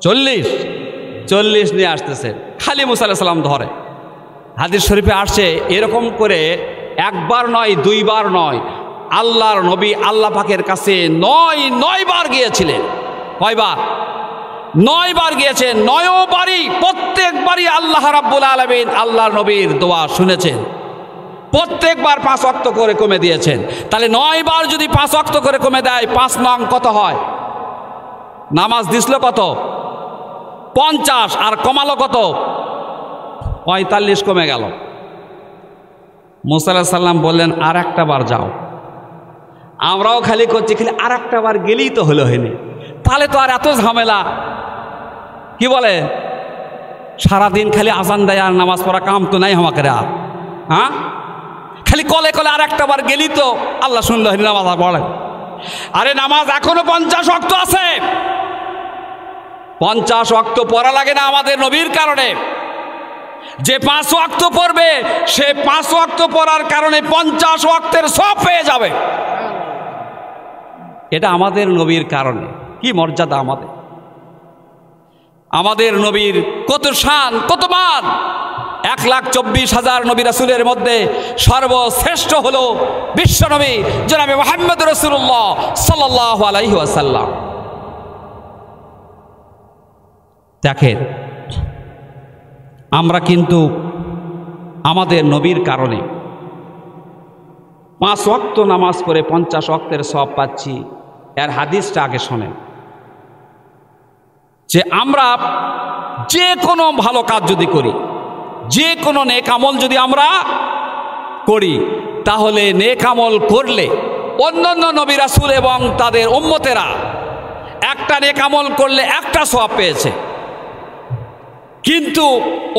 40 নিয়ে আসতেছে। খালি মুসা আলাইহিস সালাম ধরে। হাদিস শরীফে আসছে, এরকম করে একবার নয়, 2 বার নয়, আল্লাহর নবী আল্লাহ পাকের কাছে 9 বার গিয়েছিলেন। কয়বার? 9 বার গিয়েছেন। 9 বারই, প্রত্যেকবারই আল্লাহ রাব্বুল আলামিন আল্লাহর নবীর দোয়া শুনেছেন। প্রত্যেকবার 5 ওয়াক্ত করে কমে দিয়েছেন। তাহলে 9 বার যদি 5 ওয়াক্ত করে কমে দেয়, 5 নং কত হয়? নামাজ দিছিল কত? 50, আর কমালো কত? 45 কমে গেল। মুসা আলাইহিস সালাম বললেন, আর একটা বার যাও। আমরাও খালি করছি, খালি আর একটা বার গেলেই তো হলো। হয়নি তাহলে তো আর এত ঝামেলা। কি বলে? সারাদিন খালি আজান দেয় আর নামাজ পড়া কাম তো নাই আমাকে আর। হ্যাঁ, খালি কলে কলে আর একটা বার গেলি তো আল্লাহ শুনলো, নামাজ পড়ে। আরে নামাজ এখনো 50 ওয়াক্ত আছে। 50 ওয়াক্ত পড়া লাগে না আমাদের নবীর কারণে। যে 5 ওয়াক্ত পড়বে, সে 5 ওয়াক্ত পড়ার কারণে 50 ওয়াক্তের সব পেয়ে যাবে। এটা আমাদের নবীর কারণে। কি মর্যাদা আমাদের! আমাদের নবীর কত শান, কত মান! 1,24,000 নবী রাসূলের মধ্যে সর্বশ্রেষ্ঠ হলো বিশ্বনবী জনাবে মুহাম্মদ রাসূলুল্লাহ সাল্লাল্লাহু আলাইহি ওয়াসাল্লাম। দেখেন, আমরা কিন্তু আমাদের নবীর কারণে 5 ওয়াক্ত নামাজ পড়ে 50 ওয়াক্তের সওয়াব পাচ্ছি। এর হাদিসটা আগে শোনেন, যে আমরা যে কোনো ভালো কাজ যদি করি, যে কোনো নেক আমল যদি আমরা করি, তাহলে নেক আমল করলে অন্যান্য নবী রাসূল এবং তাদের উম্মতেরা একটা নেক আমল করলে একটা সওয়াব পেয়েছে। কিন্তু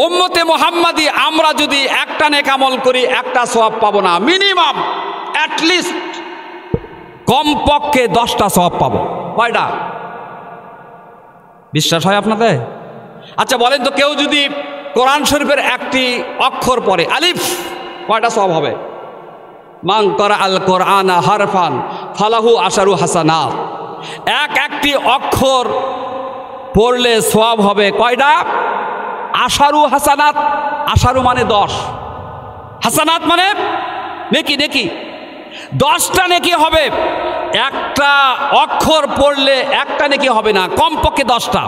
উম্মতে মুহাম্মাদি আমরা যদি একটা নেক আমল করি, একটা সওয়াব পাবো না। মিনিমাম অ্যাটলিস্ট কমপক্ষে 10টা সওয়াব পাবো। কয়টা? বিশ্বাস হয় আপনাদের? আচ্ছা বলেন তো, কেউ যদি কোরআন শরীফের একটি অক্ষর পড়ে, আলিফ, কয়টা সওয়াব হবে? মান করা আল কোরআন হারফান ফালাহু আশারু হাসানাত। একটি অক্ষর পড়লে সওয়াব হবে কয়টা? আশারু হাসানাত। আশারু মানে 10, হাসানাত মানে নেকি। নেকি 10টা নেকি হবে। একটা অক্ষর পড়লে একটা নেকি হবে না, কমপক্ষে 10টা।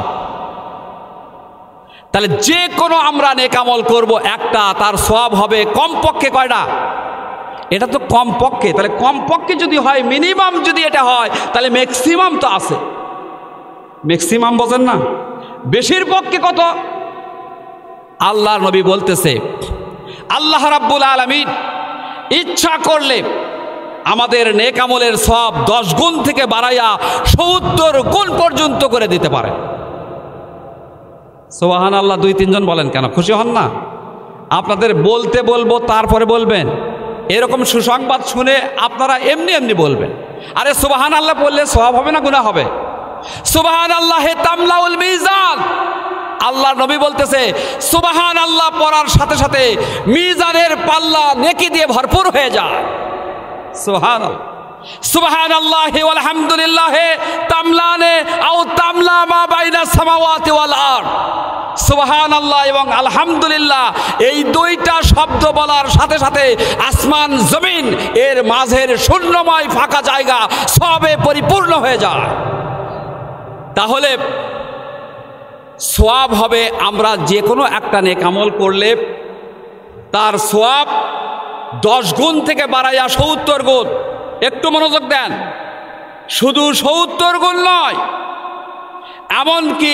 তাহলে যে কোনো আমরা নেক আমল করব, একটা, তার সওয়াব হবে কমপক্ষে কয়টা? এটা তো কমপক্ষে। তাহলে কমপক্ষে যদি হয়, মিনিমাম যদি এটা হয়, তাহলে ম্যাক্সিমাম তো আছে। ম্যাক্সিমাম বোঝেন না? বেশির পক্ষে কত? আল্লাহর নবী বলতেছে, আল্লাহ রাব্বুল আলামিন ইচ্ছা করলে আমাদের নেক আমলের সওয়াব 10 গুণ থেকে বাড়াইয়া 70 গুণ পর্যন্ত করে দিতে পারে। সুবহানাল্লাহ। 2-3 জন বলেন কেন? খুশি হন না? আপনাদের বলতে বলবো, তারপরে বলবেন। এরকম সুসংবাদ শুনে আপনারা এমনি এমনি বলবেন। আরে সুবহানাল্লাহ বললে সওয়াব হবে না গুনাহ হবে? সুবহানাল্লাহে তামলাউল মিজান। আল্লাহ নবী বলতেছে, সুবহানাল্লাহ পড়ার সাথে সাথে মিজানের পাল্লা নেকি দিয়ে ভরপুর হয়ে যায়। সুবহানাল্লাহ। সুবহানাল্লাহি ওয়াল হামদুলিল্লাহি তামলানে আও তামলা মা বাইনা সামাওয়াতি ওয়াল আরদ। সুবহানাল্লাহ এবং আলহামদুলিল্লাহ এই 2টা শব্দ বলার সাথে সাথে আসমান জমিন এর মাঝের শূন্যময় ফাঁকা জায়গা সবে পরিপূর্ণ হয়ে যায়। তাহলে সওয়াব হবে, আমরা যে কোনো একটা নেক আমল করলে তার সওয়াব 10 গুণ থেকে বাড়াইয়া 70 গুণ। একটু মনোযোগ দেন, শুধু 70 গুণ নয়, এমনকি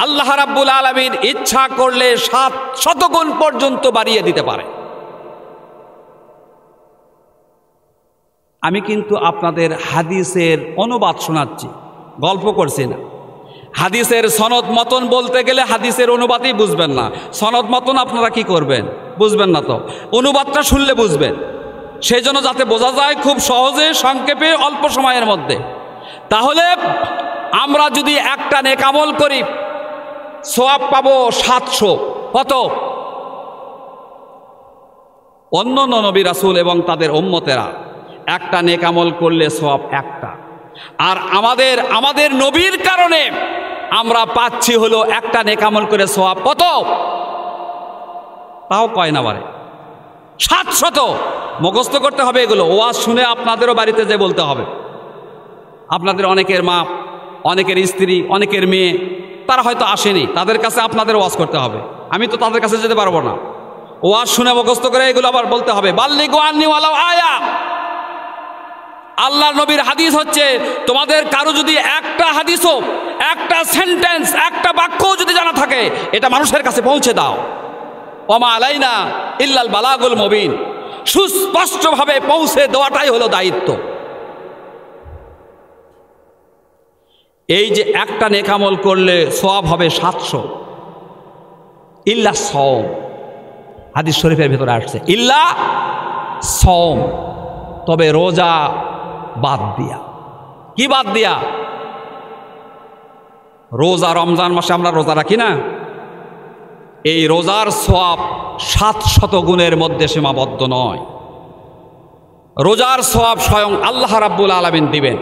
আল্লাহ রাব্বুল আলামিন ইচ্ছা করলে 700 গুণ পর্যন্ত বাড়িয়ে দিতে পারে। আমি কিন্তু আপনাদের হাদিসের অনুবাদ শোনাচ্ছি, গল্প করছি না। হাদিসের সনদ মতন বলতে গেলে হাদিসের অনুবাদই বুঝবেন না। সনদ মতন আপনারা কি করবেন? বুঝবেন না তো, অনুবাদটা শুনলে বুঝবেন। সেই জন্য যাতে বোঝা যায় খুব সহজে, সংক্ষেপে, অল্প সময়ের মধ্যে। তাহলে আমরা যদি একটা নেক আমল করি সওয়াব পাবো 700। কত? অন্য নবী রাসূল এবং তাদের উম্মতেরা একটা নেক আমল করলে সওয়াব একটা, আর আমাদের নবীর কারণে আমরা পাচ্ছি হলো একটা নেক আমল করে সওয়াব কত? তাও কয় না বারে 700। মুখস্থ করতে হবে এগুলো। ওয়াজ শুনে আপনাদেরও বাড়িতে যে বলতে হবে। আপনাদের অনেকের মা, অনেকের স্ত্রী, অনেকের মেয়ে, তারা হয়তো আসেনি, তাদের কাছে আপনাদের ওয়াজ করতে হবে। আমি তো তাদের কাছে যেতে পারবো না। ওয়াজ শুনে মুখস্থ করে এগুলো আবার বলতে হবে। বাল্লিগু আন্নি ওয়ালাউ আয়া। আল্লাহর নবীর হাদিস হচ্ছে, তোমাদের কারো যদি একটা হাদিসও, একটা সেন্টেন্স, একটা বাক্যও যদি জানা থাকে, এটা মানুষের কাছে পৌঁছে দাও। ওমা আলাইনা ইল্লাল বালাগুল মুবিন। সুস্পষ্টভাবে পৌঁছে দেওয়াটাই হলো দায়িত্ব। এই যে একটা নেক আমল করলে সওয়াব হবে 700, ইল্লা সওম। হাদিস শরীফের ভিতরে আসছে ইল্লা সওম, তবে রোজা বাদ দিয়া। কি বাদ দিয়া? রোজা, রমজান মাসে আমরা রোজা রাখি না, এই রোজার সওয়াব 700 গুণের মধ্যে সীমাবদ্ধ নয়। রোজার সওয়াব স্বয়ং আল্লাহ রাব্বুল আলামিন দিবেন।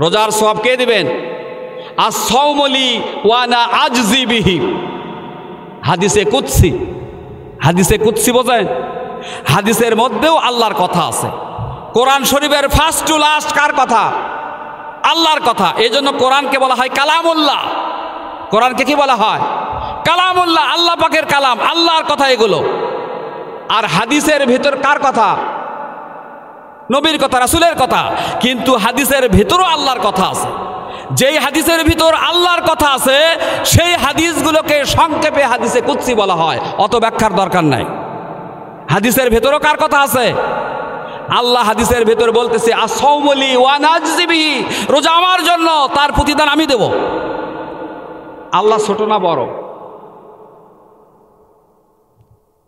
রোজার সওয়াব কে দিবেন? আস-সাওমু লি ওয়া আনা আজজি বিহি। হাদিসে কুদসি। হাদিসে কুদসি বোঝেন? হাদিসের মধ্যেও আল্লাহর কথা আছে। কোরআন শরীফের ফার্স্ট টু লাস্ট কার কথা? আল্লাহর কথা। এই জন্য কোরআনকে বলা হয় কালামুল্লাহ। কোরআনকে কি বলা হয়? কালামুল্লাহ, আল্লাহ পাকের কালাম, আল্লাহর কথা এগুলো। আর হাদিসের ভিতর কার কথা? নবীর কথা, রাসূলের কথা। কিন্তু হাদিসের ভিতরও আল্লাহর কথা আছে। যেই হাদিসের ভিতর আল্লাহর কথা আছে সেই হাদিসগুলোকে সংক্ষেপে হাদিসে কুদসি বলা হয়, অত ব্যাখ্যার দরকার নাই। হাদিসের ভিতরও কার কথা আছে? আল্লাহ হাদিসের ভিতর বলতেছে আস-সাওমু লি ওয়া আনা আজজি বিহি। রোজা আমার জন্য, তার প্রতিদান আমি দেব। আল্লাহ ছোট না বড়?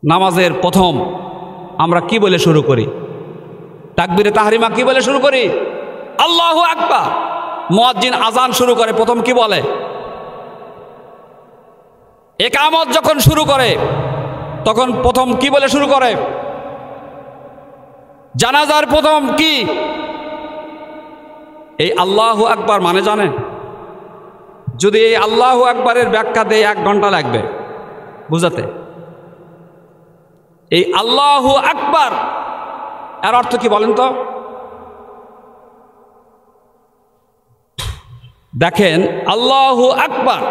নামাজের প্রথম আমরা কি বলে শুরু করি? তাকবীরে তাহরিমা কি বলে শুরু করি? আল্লাহু আকবার। মুয়াজ্জিন আজান শুরু করে প্রথম কি বলে? ইকামত যখন শুরু করে তখন প্রথম কি বলে শুরু করে? জানাজার প্রথম কি? এই আল্লাহু আকবার মানে জানেন? যদি এই আল্লাহু আকবারের ব্যাখ্যা দেয় 1 ঘন্টা লাগবে বুঝাতে। এই আল্লাহু আকবার এর অর্থ কি বলেন তো? দেখেন, আল্লাহু আকবার,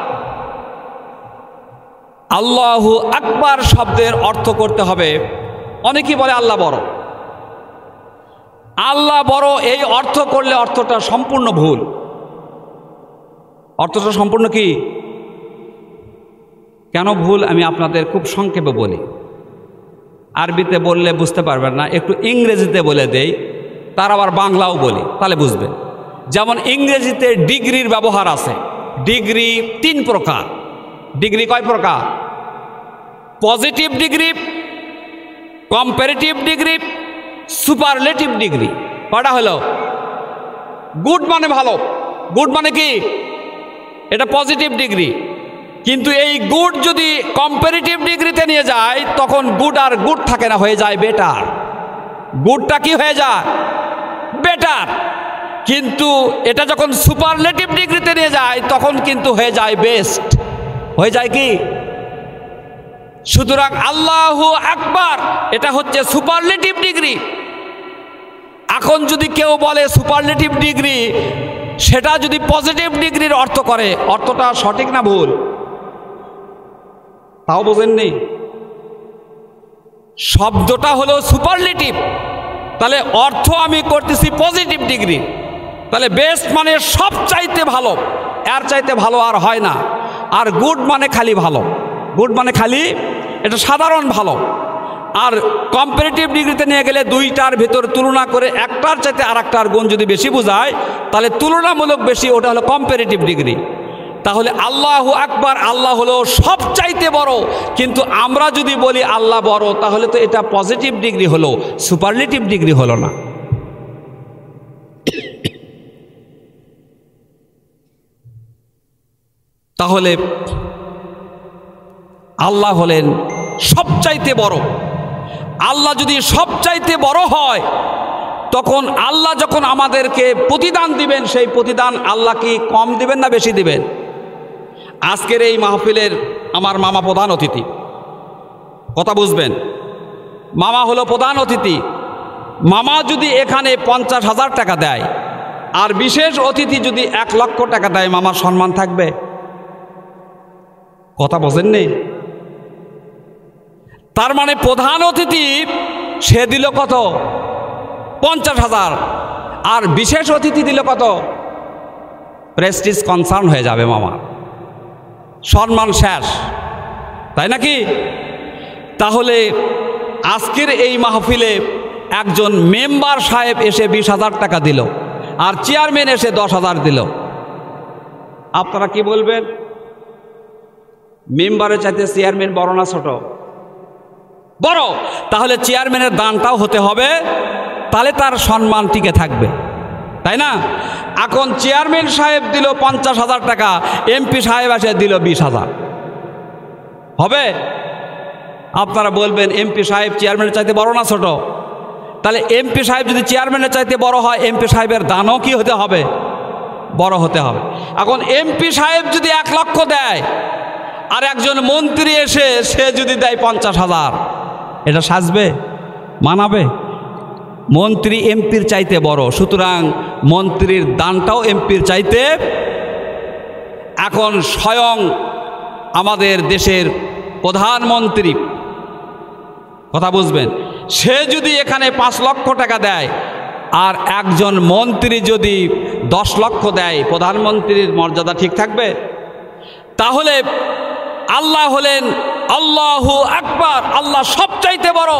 আল্লাহু আকবার শব্দের অর্থ করতে হবে। অনেকেই বলে আল্লাহ বড়। আল্লাহ বড় এই অর্থ করলে অর্থটা সম্পূর্ণ ভুল। অর্থটা সম্পূর্ণ কি? কেন ভুল আমি আপনাদের খুব সংক্ষেপে বলি। আরবিতে বললে বুঝতে পারবেন না, একটু ইংরেজিতে বলে দেই, তার আবার বাংলাও বলি, তাহলে বুঝবেন। যেমন ইংরেজিতে ডিগ্রির ব্যবহার আছে। ডিগ্রি 3 প্রকার। ডিগ্রি কয় প্রকার? Positive degree, comparative degree, superlative degree. কয়টা হলো? গুড মানে ভালো। গুড মানে কি? এটা পজিটিভ ডিগ্রি। কিন্তু এই গুড যদি কম্পারেটিভ ডিগ্রিতে নিয়ে যায় তখন গুড আর গুড থাকে না, হয়ে যায় বেটার। গুডটা কি হয়ে যায়? বেটার। কিন্তু এটা যখন সুপারলেটিভ ডিগ্রিতে নিয়ে যায় তখন কিন্তু হয়ে যায় বেস্ট। হয়ে যায় কি? সুতরাং আল্লাহু আকবার এটা হচ্ছে সুপারলেটিভ ডিগ্রি। এখন যদি কেউ বলে সুপারলেটিভ ডিগ্রি, সেটা যদি পজিটিভ ডিগ্রির অর্থ করে, অর্থটা সঠিক না ভুল? তাও বোঝেননি। শব্দটা হলো সুপারলেটিভ, তাহলে অর্থ আমি করতেছি পজিটিভ ডিগ্রি। তাহলে বেস্ট মানে সব চাইতে ভালো, এর চাইতে ভালো আর হয় না। আর গুড মানে খালি ভালো। গুড মানে খালি এটা সাধারণ ভালো। আর কম্পারেটিভ ডিগ্রিতে নিয়ে গেলে দুইটার ভেতর তুলনা করে একটার চাইতে আর একটার গুণ যদি বেশি বোঝায় তাহলে তুলনামূলক বেশি, ওটা হলো কম্পারেটিভ ডিগ্রি। তাহলে আল্লাহু আকবার, আল্লাহ হলো সবচাইতে বড়, কিন্তু আমরা যদি বলি আল্লাহ বড় তাহলে তো এটা পজিটিভ ডিগ্রি হলো, সুপারলেটিভ ডিগ্রি হলো না। তাহলে আল্লাহ হলেন সবচাইতে বড়। আল্লাহ যদি সবচাইতে বড় হয় তখন আল্লাহ যখন আমাদেরকে প্রতিদান দিবেন, সেই প্রতিদান আল্লাহ কি কম দিবেন না বেশি দিবেন? আজকের এই মাহফিলের আমার মামা প্রধান অতিথি, কথা বুঝবেন, মামা হলো প্রধান অতিথি। মামা যদি এখানে 50,000 টাকা দেয় আর বিশেষ অতিথি যদি 1 লক্ষ টাকা দেয়, মামার সম্মান থাকবে? কথা বোঝেননি? তার মানে প্রধান অতিথি সে দিল কত? 50,000, আর বিশেষ অতিথি দিল কত? প্রেস্টিজ কনসার্ন হয়ে যাবে মামা, সম্মান শেষ, তাই নাকি? তাহলে আজকের এই মাহফিলে একজন মেম্বার সাহেব এসে 20,000 টাকা দিল আর চেয়ারম্যান এসে 10,000 দিল, আপনারা কি বলবেন? মেম্বারের চাইতে চেয়ারম্যান বড় না ছোট? বড়। তাহলে চেয়ারম্যানের দানটাও হতে হবে, তাহলে তার সম্মান টিকে থাকবে, তাই না? এখন চেয়ারম্যান সাহেব দিল 50,000 টাকা, এমপি সাহেব এসে দিল 20,000, হবে? আপনারা বলবেন এমপি সাহেব চেয়ারম্যানের চাইতে বড় না ছোট? তাহলে এমপি সাহেব যদি চেয়ারম্যানের চাইতে বড় হয়, এমপি সাহেবের দানও কি হতে হবে? বড় হতে হবে। এখন এমপি সাহেব যদি 1 লক্ষ দেয় আর একজন মন্ত্রী এসে সে যদি দেয় 50,000, এটা সাজবে? মানাবে? মন্ত্রী এমপির চাইতে বড়, সুতরাং মন্ত্রীর দানটাও এমপির চাইতে। এখন স্বয়ং আমাদের দেশের প্রধানমন্ত্রী, কথা বুঝবেন, সে যদি এখানে 5 লক্ষ টাকা দেয় আর একজন মন্ত্রী যদি 10 লক্ষ দেয়, প্রধানমন্ত্রীর মর্যাদা ঠিক থাকবে? তাহলে আল্লাহ হলেন আল্লাহু আকবার, আল্লাহ সবচাইতে বড়।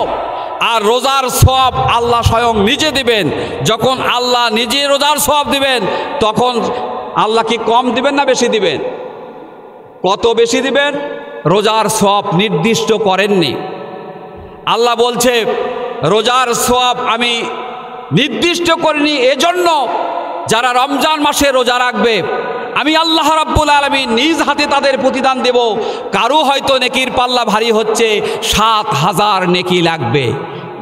আর রোজার সওয়াব আল্লাহ স্বয়ং নিজে দিবেন। যখন আল্লাহ নিজে রোজার সওয়াব দিবেন তখন আল্লাহ কি কম দিবেন না বেশি দিবেন? কত বেশি দিবেন? রোজার সওয়াব নির্দিষ্ট করেননি। আল্লাহ বলছে রোজার সওয়াব আমি নির্দিষ্ট করিনি এজন্য যারা রমজান মাসে রোজা রাখবে আমি আল্লাহ রাব্বুল আলামিন নিজ হাতে তাদের প্রতিদান দেব। কারো হয়তো নেকির পাল্লা ভারী হচ্ছে, 7,000 নেকি লাগবে,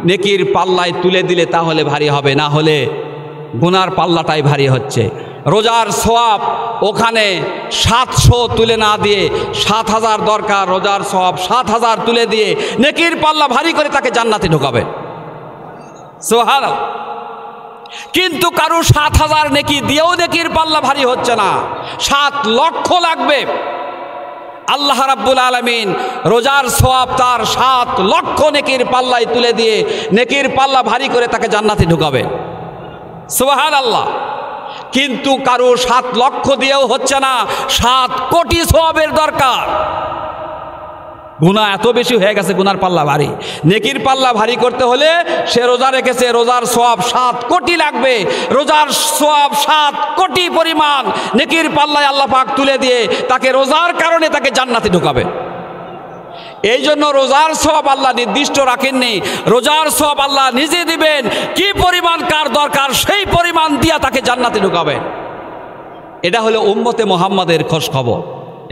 নেকির পাল্লায় তুলে দিলে তাহলে ভারী হবে, না হলে গুনার পাল্লাটাই ভারী হচ্ছে। রোজার সওয়াব ওখানে 700 তুলে না দিয়ে 7,000 দরকার, রোজার সওয়াব 7,000 তুলে দিয়ে নেকির পাল্লা ভারী করে তাকে জান্নাতে ঢোকাবে। সুবহানাল্লাহ। কিন্তু কারো 7,000 নেকি দিয়েও নেকির পাল্লা ভারী হচ্ছে না, 7 লক্ষ লাগবে। আল্লাহ রাব্বুল আলামিন রোজার সওয়াব তার 7 লক্ষ নেকির পাল্লায় তুলে দিয়ে নেকির পাল্লা ভারী করে তাকে জান্নাতে ঢোকাবে। সুবহানাল্লাহ। কিন্তু কারো 7 লক্ষ দিয়েও হচ্ছে না, 7 কোটি সওয়াবের দরকার। গুনাহ এত বেশি হয়ে গেছে, গুনার পাল্লা ভারী। নেকির পাল্লা ভারী করতে হলে সে রোজা রেখেছে, রোজার সওয়াব 7 কোটি লাগবে। রোজার সওয়াব 7 কোটি পরিমাণ নেকির পাল্লায় আল্লাহ পাক তুলে দিয়ে তাকে রোজার কারণে তাকে জান্নাতে ঢোকাবে। এই জন্য রোজার সওয়াব আল্লাহ নির্দিষ্ট রাখেননি, রোজার সওয়াব আল্লাহ নিজে দিবেন। কি পরিমাণ কার দরকার সেই পরিমাণ দিয়া তাকে জান্নাতে ঢোকাবে। এটা হলো উম্মতে মুহাম্মাদের খোঁজ খবর,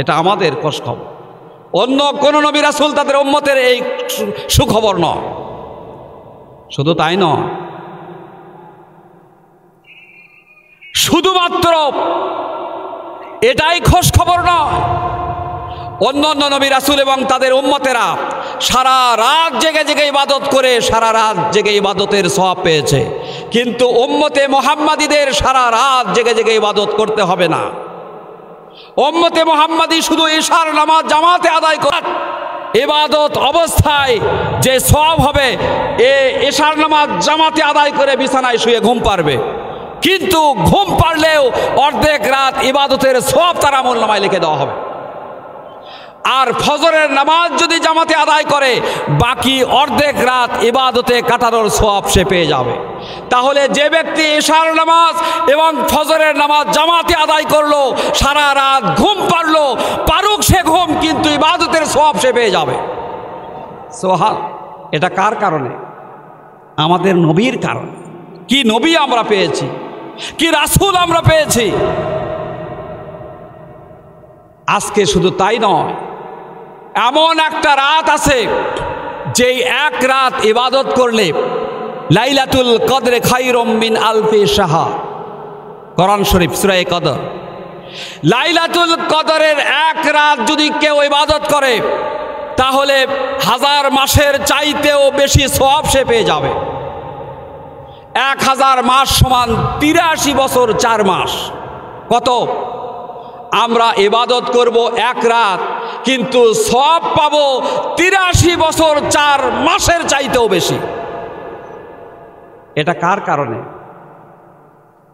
এটা আমাদের খোঁজ খবর। অন্য কোন নবী রাসূল তাদের উম্মতের এই সুখবর নয়। শুধু তাই নয়, শুধুমাত্র এটাই খোঁজ খবর নয়, অন্য অন্য নবী রাসূল এবং তাদের উম্মতেরা সারা রাত জেগে জেগে ইবাদত করে সারা রাত জেগে ইবাদতের সওয়াব পেয়েছে। কিন্তু উম্মতে মুহাম্মাদীদের সারা রাত জেগে জেগে ইবাদত করতে হবে না। উম্মতে মুহাম্মাদী শুধু ইশার নামাজ জামাতে আদায় করে ইবাদত অবস্থায় যে সওয়াব হবে, ইশার নামাজ জামাতে আদায় করে বিছানায় শুয়ে ঘুম পারবে। কিন্তু ঘুম পারলেও অর্ধেক রাত ইবাদতের সওয়াব তার আমলনামায় লিখে দেওয়া হবে। আর ফজরের নামাজ যদি জামাতে আদায় করে বাকি অর্ধেক রাত ইবাদতে কাটানোর সওয়াব সে পেয়ে যাবে। তাহলে যে ব্যক্তি এশার নামাজ এবং ফজরের নামাজ জামাতে আদায় করলো, সারা রাত ঘুম পারুক সে ঘুম, কিন্তু ইবাদতের সওয়াব সে পেয়ে যাবে। সোহান, এটা কার কারণে? আমাদের নবীর কারণে। কি নবী আমরা পেয়েছি, কি রাসূল আমরা পেয়েছি। আজকে শুধু তাই নয়, এমন একটা রাত আছে যেই এক রাত ইবাদত করলে লাইলাতুল কদরে খায়রুম মিন আলফি শাহর, কোরআন শরীফ সূরা কদর। লাইলাতুল কদরের এক রাত যদি কেউ ইবাদত করে তাহলে 1000 মাসের চাইতেও বেশি সওয়াব সে পেয়ে যাবে। 1000 মাস সমান 83 বছর 4 মাস। কত? আমরা ইবাদত করব এক রাত, কিন্তু সওয়াব পাবো 83 বছর 4 মাসের চাইতেও বেশি। এটা কার কারণে?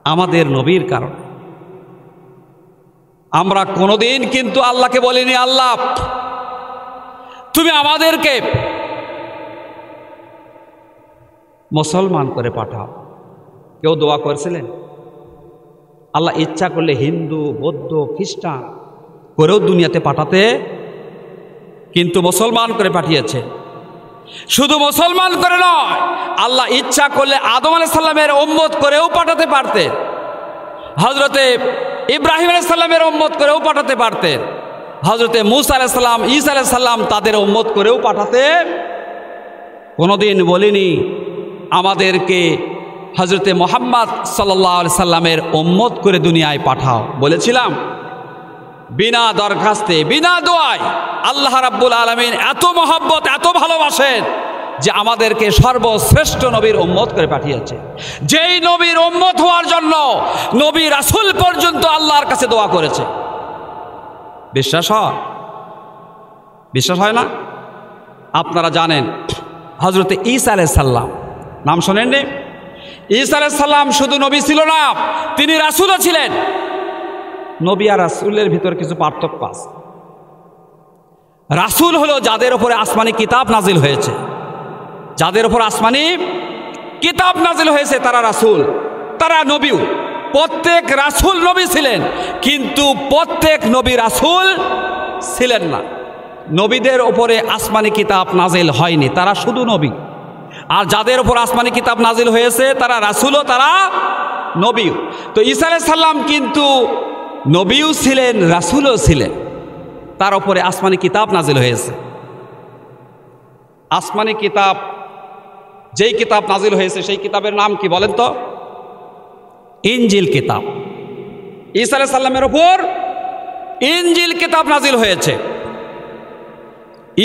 আমাদের নবীর কারণে। আমরা কোনোদিন কিন্তু আল্লাহকে বলিনি, আল্লাহ তুমি আমাদেরকে মুসলমান করে পাঠাও। কেউ দোয়া করেছিলেন? আল্লাহ ইচ্ছা করলে হিন্দু, বৌদ্ধ, খ্রিস্টান করেও দুনিয়াতে পাঠাতে, কিন্তু মুসলমান করে পাঠিয়েছে। শুধু মুসলমান করে নয়, আল্লাহ ইচ্ছা করলে আদম আলাইহিস সালামের উম্মত করেও পাঠাতে পারতেন, হযরতে ইব্রাহিম আলাইহিস সালামের উম্মত করেও পাঠাতে পারতেন, হযরতে মূসা আলাইহিস সালাম, ঈসা আলাইহিস সালাম তাদের উম্মত করেও পাঠাতে। কোনোদিন বলিনি আমাদেরকে হযরতে মুহাম্মদ সাল্লাল্লাহু আলাইহি সাল্লামের উম্মত করে দুনিয়ায় পাঠাও। বলেছিলাম বিনা দরখাস্তে, বিনা দোয়ায় আল্লাহ রাব্বুল আলামিন এত মহব্বত, এত ভালোবাসেন যে আমাদেরকে সর্বশ্রেষ্ঠ নবীর উম্মত করে পাঠিয়েছে। যেই নবীর উম্মত হওয়ার জন্য নবী রাসূল পর্যন্ত আল্লাহর কাছে দোয়া করেছে। বিশ্বাস হয়? বিশ্বাস হয় না? আপনারা জানেন হযরতে ঈসা আলাইহিস সালাম, নাম শোনেননি? ঈসা আলাইহিস সালাম শুধু নবী ছিল না, তিনি রাসূলও ছিলেন। নবী আর রাসূলের ভিতর কিছু পার্থক্য আছে। রাসূল হলো যাদের উপরে আসমানি কিতাব নাজিল হয়েছে, যাদের উপর আসমানি কিতাব নাজিল হয়েছে তারা রাসূল, তারা নবীও। প্রত্যেক রাসূল নবী ছিলেন, কিন্তু প্রত্যেক নবী রাসূল ছিলেন না। নবীদের উপরে আসমানি কিতাব নাজিল হয়নি, তারা শুধু নবী। আর যাদের উপর আসমানি কিতাব নাজিল হয়েছে তারা রাসূলও, তারা নবীও। তো ঈসা আলাইহিস সালাম কিন্তু নবীও ছিলেন, রাসূলও ছিলেন, তার উপরে আসমানি কিতাব নাজিল হয়েছে। আসমানি কিতাব, যেই কিতাব নাজিল হয়েছে সেই কিতাবের নাম কি বলেন তো? ইনজিল কিতাব। ঈসা আলাইহিস সালামের উপর ইনজিল কিতাব নাজিল হয়েছে।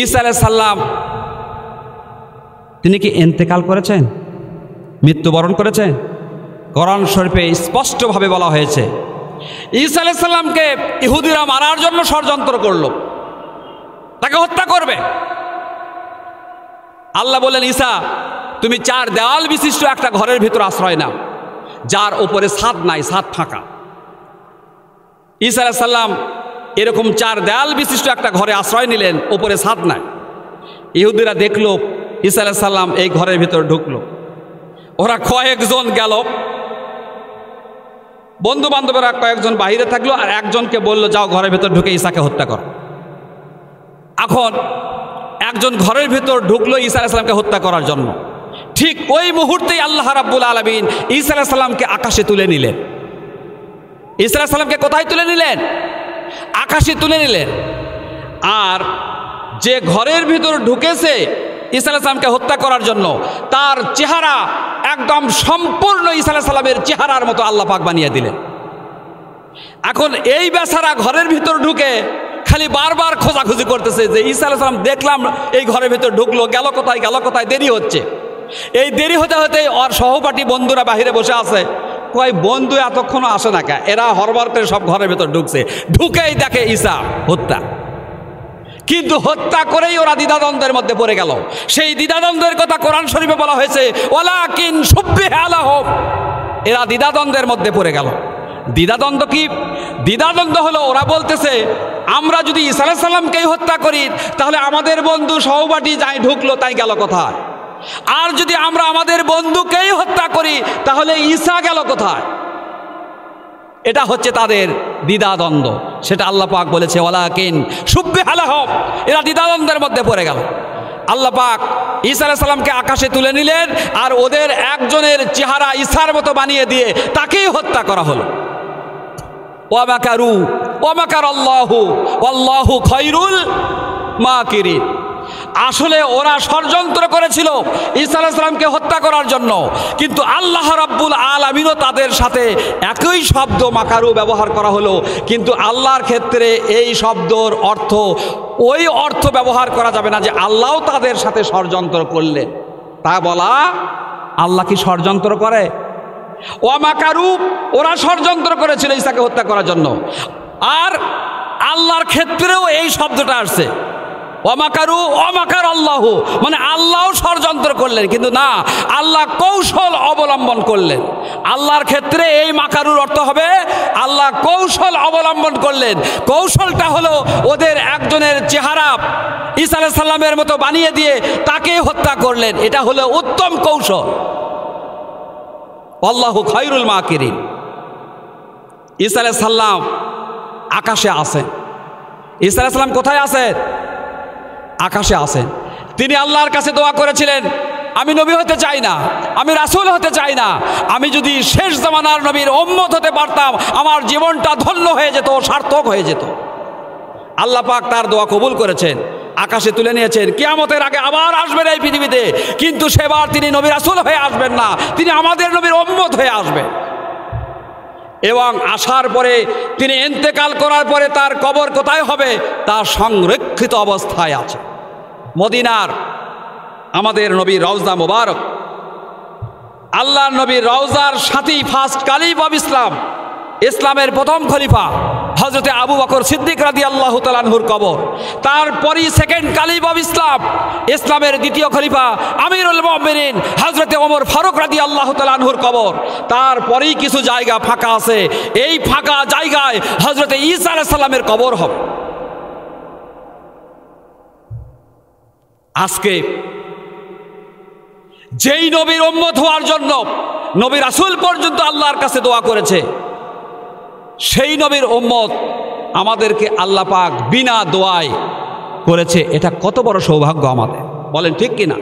ঈসা আলাইহিস সালাম তিনি কি ইন্তেকাল করেছেন, মৃত্যুবরণ করেছেন? কোরআন শরীফে স্পষ্টভাবে বলা হয়েছে ঈসা আলাইহিস সালামকে ইহুদিরা মারার জন্য ষড়যন্ত্র করলো, তাকে হত্যা করবে। আল্লাহ বললেন, ঈসা তুমি 4 দেওয়াল বিশিষ্ট একটা ঘরের ভিতর আশ্রয় নাও, যার উপরে ছাদ নাই, ছাদ ফাঁকা। ঈসা আলাইহিস সালাম এরকম 4 দেওয়াল বিশিষ্ট একটা ঘরে আশ্রয় নিলেন, উপরে ছাদ নাই। ইহুদিরা দেখলো ঈসা আলাইহিস সালাম এই ঘরের ভিতর ঢুকলো। ওরা কয়েকজন গেল, বন্ধু বান্ধবেরা কয়েকজন বাইরে থাকলো, আর একজনকে বললো যাও ঘরের ভিতর ঢুকে ঈসাকে হত্যা করো। এখন একজন ঘরের ভিতর ঢুকলো ঈসা আলাইহিস সালামকে হত্যা করার জন্য। ঠিক ওই মুহূর্তেই আল্লাহ রাব্বুল আলামিন ঈসা আলাইহিস সালামকে আকাশে তুলে নিলেন। ঈসা আলাইহিস সালামকে কোথায় তুলে নিলেন? আকাশে তুলে নিলেন। আর যে ঘরের ভিতর ঢুকেছে ঈসা আলাইহিস সালামকে হত্যা করার জন্য, তার চেহারা একদম সম্পূর্ণ ঈসা আলাইহিস সালামের চেহারার মতো আল্লাহ পাক বানিয়ে দিলেন। এখন এই বেচারা ঘরের ভিতর ঢুকে খালি বারবার খোঁজাখুঁজি করতেছে যে ঈসা আলাইহিস সালাম দেখলাম এই ঘরের ভিতর ঢুকলো, গেল কোথায়, গেল কোথায়, দেরি হচ্ছে। এই দেরি হতে হতে ওর সহপাঠী বন্ধুরা বাহিরে বসে আছে, কয় বন্ধু এতক্ষণও আসে না কে? এরা হরবার করে সব ঘরের ভিতর ঢুকছে, ঢুকেই দেখে ঈসা হত্যা। কিন্তু হত্যা করেই ওরা দ্বিধাদ্বন্দ্বের মধ্যে পড়ে গেল। সেই দ্বিধাদ্বন্দ্বের কথা কোরআন শরীফে বলা হয়েছে, ওয়ালাকিন শুব্বিহা লাহুম। এরা দ্বিধাদ্বন্দ্বের মধ্যে পড়ে গেল। দ্বিধাদ্বন্দ্ব কি? দ্বিধাদ্বন্দ্ব হলো ওরা বলতেছে আমরা যদি ঈসা আলাইহিস সালামকেই হত্যা করি তাহলে আমাদের বন্ধু সহপাঠী যাই ঢুকলো তাই গেল কোথায়? আর যদি আমরা আমাদের বন্ধুকেই হত্যা করি তাহলে ঈসা গেল কোথায়? এটা হচ্ছে তাদের দ্বিধাদ্বন্দ্ব। সেটা আল্লাহ পাক বলেছে ওয়ালাকিন শুব্বিহা লাহুম, এরা দ্বিধাদ্বন্দ্বের মধ্যে পড়ে গেল। আল্লাহ পাক ঈসা আলাইহিস সালামকে আকাশে তুলে নিলেন আর ওদের একজনের চেহারা ঈসার মতো বানিয়ে দিয়ে তাকেই হত্যা করা হলো। ওয়া মাকারু ওয়া মাকারাল্লাহু ওয়াল্লাহু খায়রুল মাকিরিন। আসলে ওরা ষড়যন্ত্র করেছিল ঈসা আলাইহিস সালামকে হত্যা করার জন্য, কিন্তু আল্লাহ রাব্বুল আলামিনও তাদের সাথে একই শব্দ মাকারু ব্যবহার করা হলো, কিন্তু আল্লাহর ক্ষেত্রে এই শব্দর অর্থ ওই অর্থ ব্যবহার করা যাবে না যে আল্লাহও তাদের সাথে ষড়যন্ত্র করলেন। তা বলা আল্লাহ কি ষড়যন্ত্র করে? ওয়া মাকারু, ওরা ষড়যন্ত্র করেছিল ঈসাকে হত্যা করার জন্য, আর আল্লাহর ক্ষেত্রেও এই শব্দটা আসছে ওয়ামাকারু ওয়ামাকার আল্লাহু, মানে আল্লাহও ষড়যন্ত্র করলেন, কিন্তু না, আল্লাহ কৌশল অবলম্বন করলেন। আল্লাহর ক্ষেত্রে এই মাকারুর অর্থ হবে আল্লাহ কৌশল অবলম্বন করলেন। কৌশলটা হলো ওদের একজনের চেহারা ঈসা আলাইহিস সালামের মতো বানিয়ে দিয়ে তাকে হত্যা করলেন। এটা হলো উত্তম কৌশল। আল্লাহু খায়রুল মাকিরিন। ঈসা আলাইহিস সালাম আকাশে আছেন। ঈসা আলাইহিস সালাম কোথায় আছেন? আকাশে আছেন। তিনি আল্লাহর কাছে দোয়া করেছিলেন, আমি নবী হতে চাই না, আমি রাসূল হতে চাই না, আমি যদি শেষ জামানার নবীর উম্মত হতে পারতাম আমার জীবনটা ধন্য হয়ে যেত, সার্থক হয়ে যেত। আল্লাহ পাক তার দোয়া কবুল করেছেন, আকাশে তুলে নিয়েছেন। কিয়ামতের আগে আবার আসবেন এই পৃথিবীতে, কিন্তু সেবার তিনি নবী রাসূল হয়ে আসবেন না, তিনি আমাদের নবীর উম্মত হয়ে আসবেন। এবং আসার পরে তিনি ইন্তেকাল করার পরে তার কবর কোথায় হবে? তা সংরক্ষিত অবস্থায় আছে মদিনার আমাদের নবীর রওজা মুবারক। আল্লাহর নবীর রওজার সাথেই ফার্স্ট কালিফ অফ ইসলাম, ইসলামের প্রথম খলিফা হযরতে আবু বকর সিদ্দিক রাদিয়াল্লাহু তাআলা আনহুর কবর। তারপরই সেকেন্ড কালিফ অফ ইসলাম, ইসলামের দ্বিতীয় খলিফা আমিরুল মুমিনিন হযরতে ওমর ফারুক রাদিয়াল্লাহু তাআলা আনহুর কবর। তারপরেই কিছু জায়গা ফাঁকা আছে, এই ফাঁকা জায়গায় হযরতে ঈসা আলাইহিস সালামের কবর হবে। আজকে যেই নবীর উম্মত হওয়ার জন্য নবী রাসূল পর্যন্ত আল্লাহর কাছে দোয়া করেছে, সেই নবীর উম্মত আমাদেরকে আল্লাহ পাক বিনা দোয়ায় করেছে। এটা কত বড় সৌভাগ্য আমাদের, বলেন ঠিক কিনা?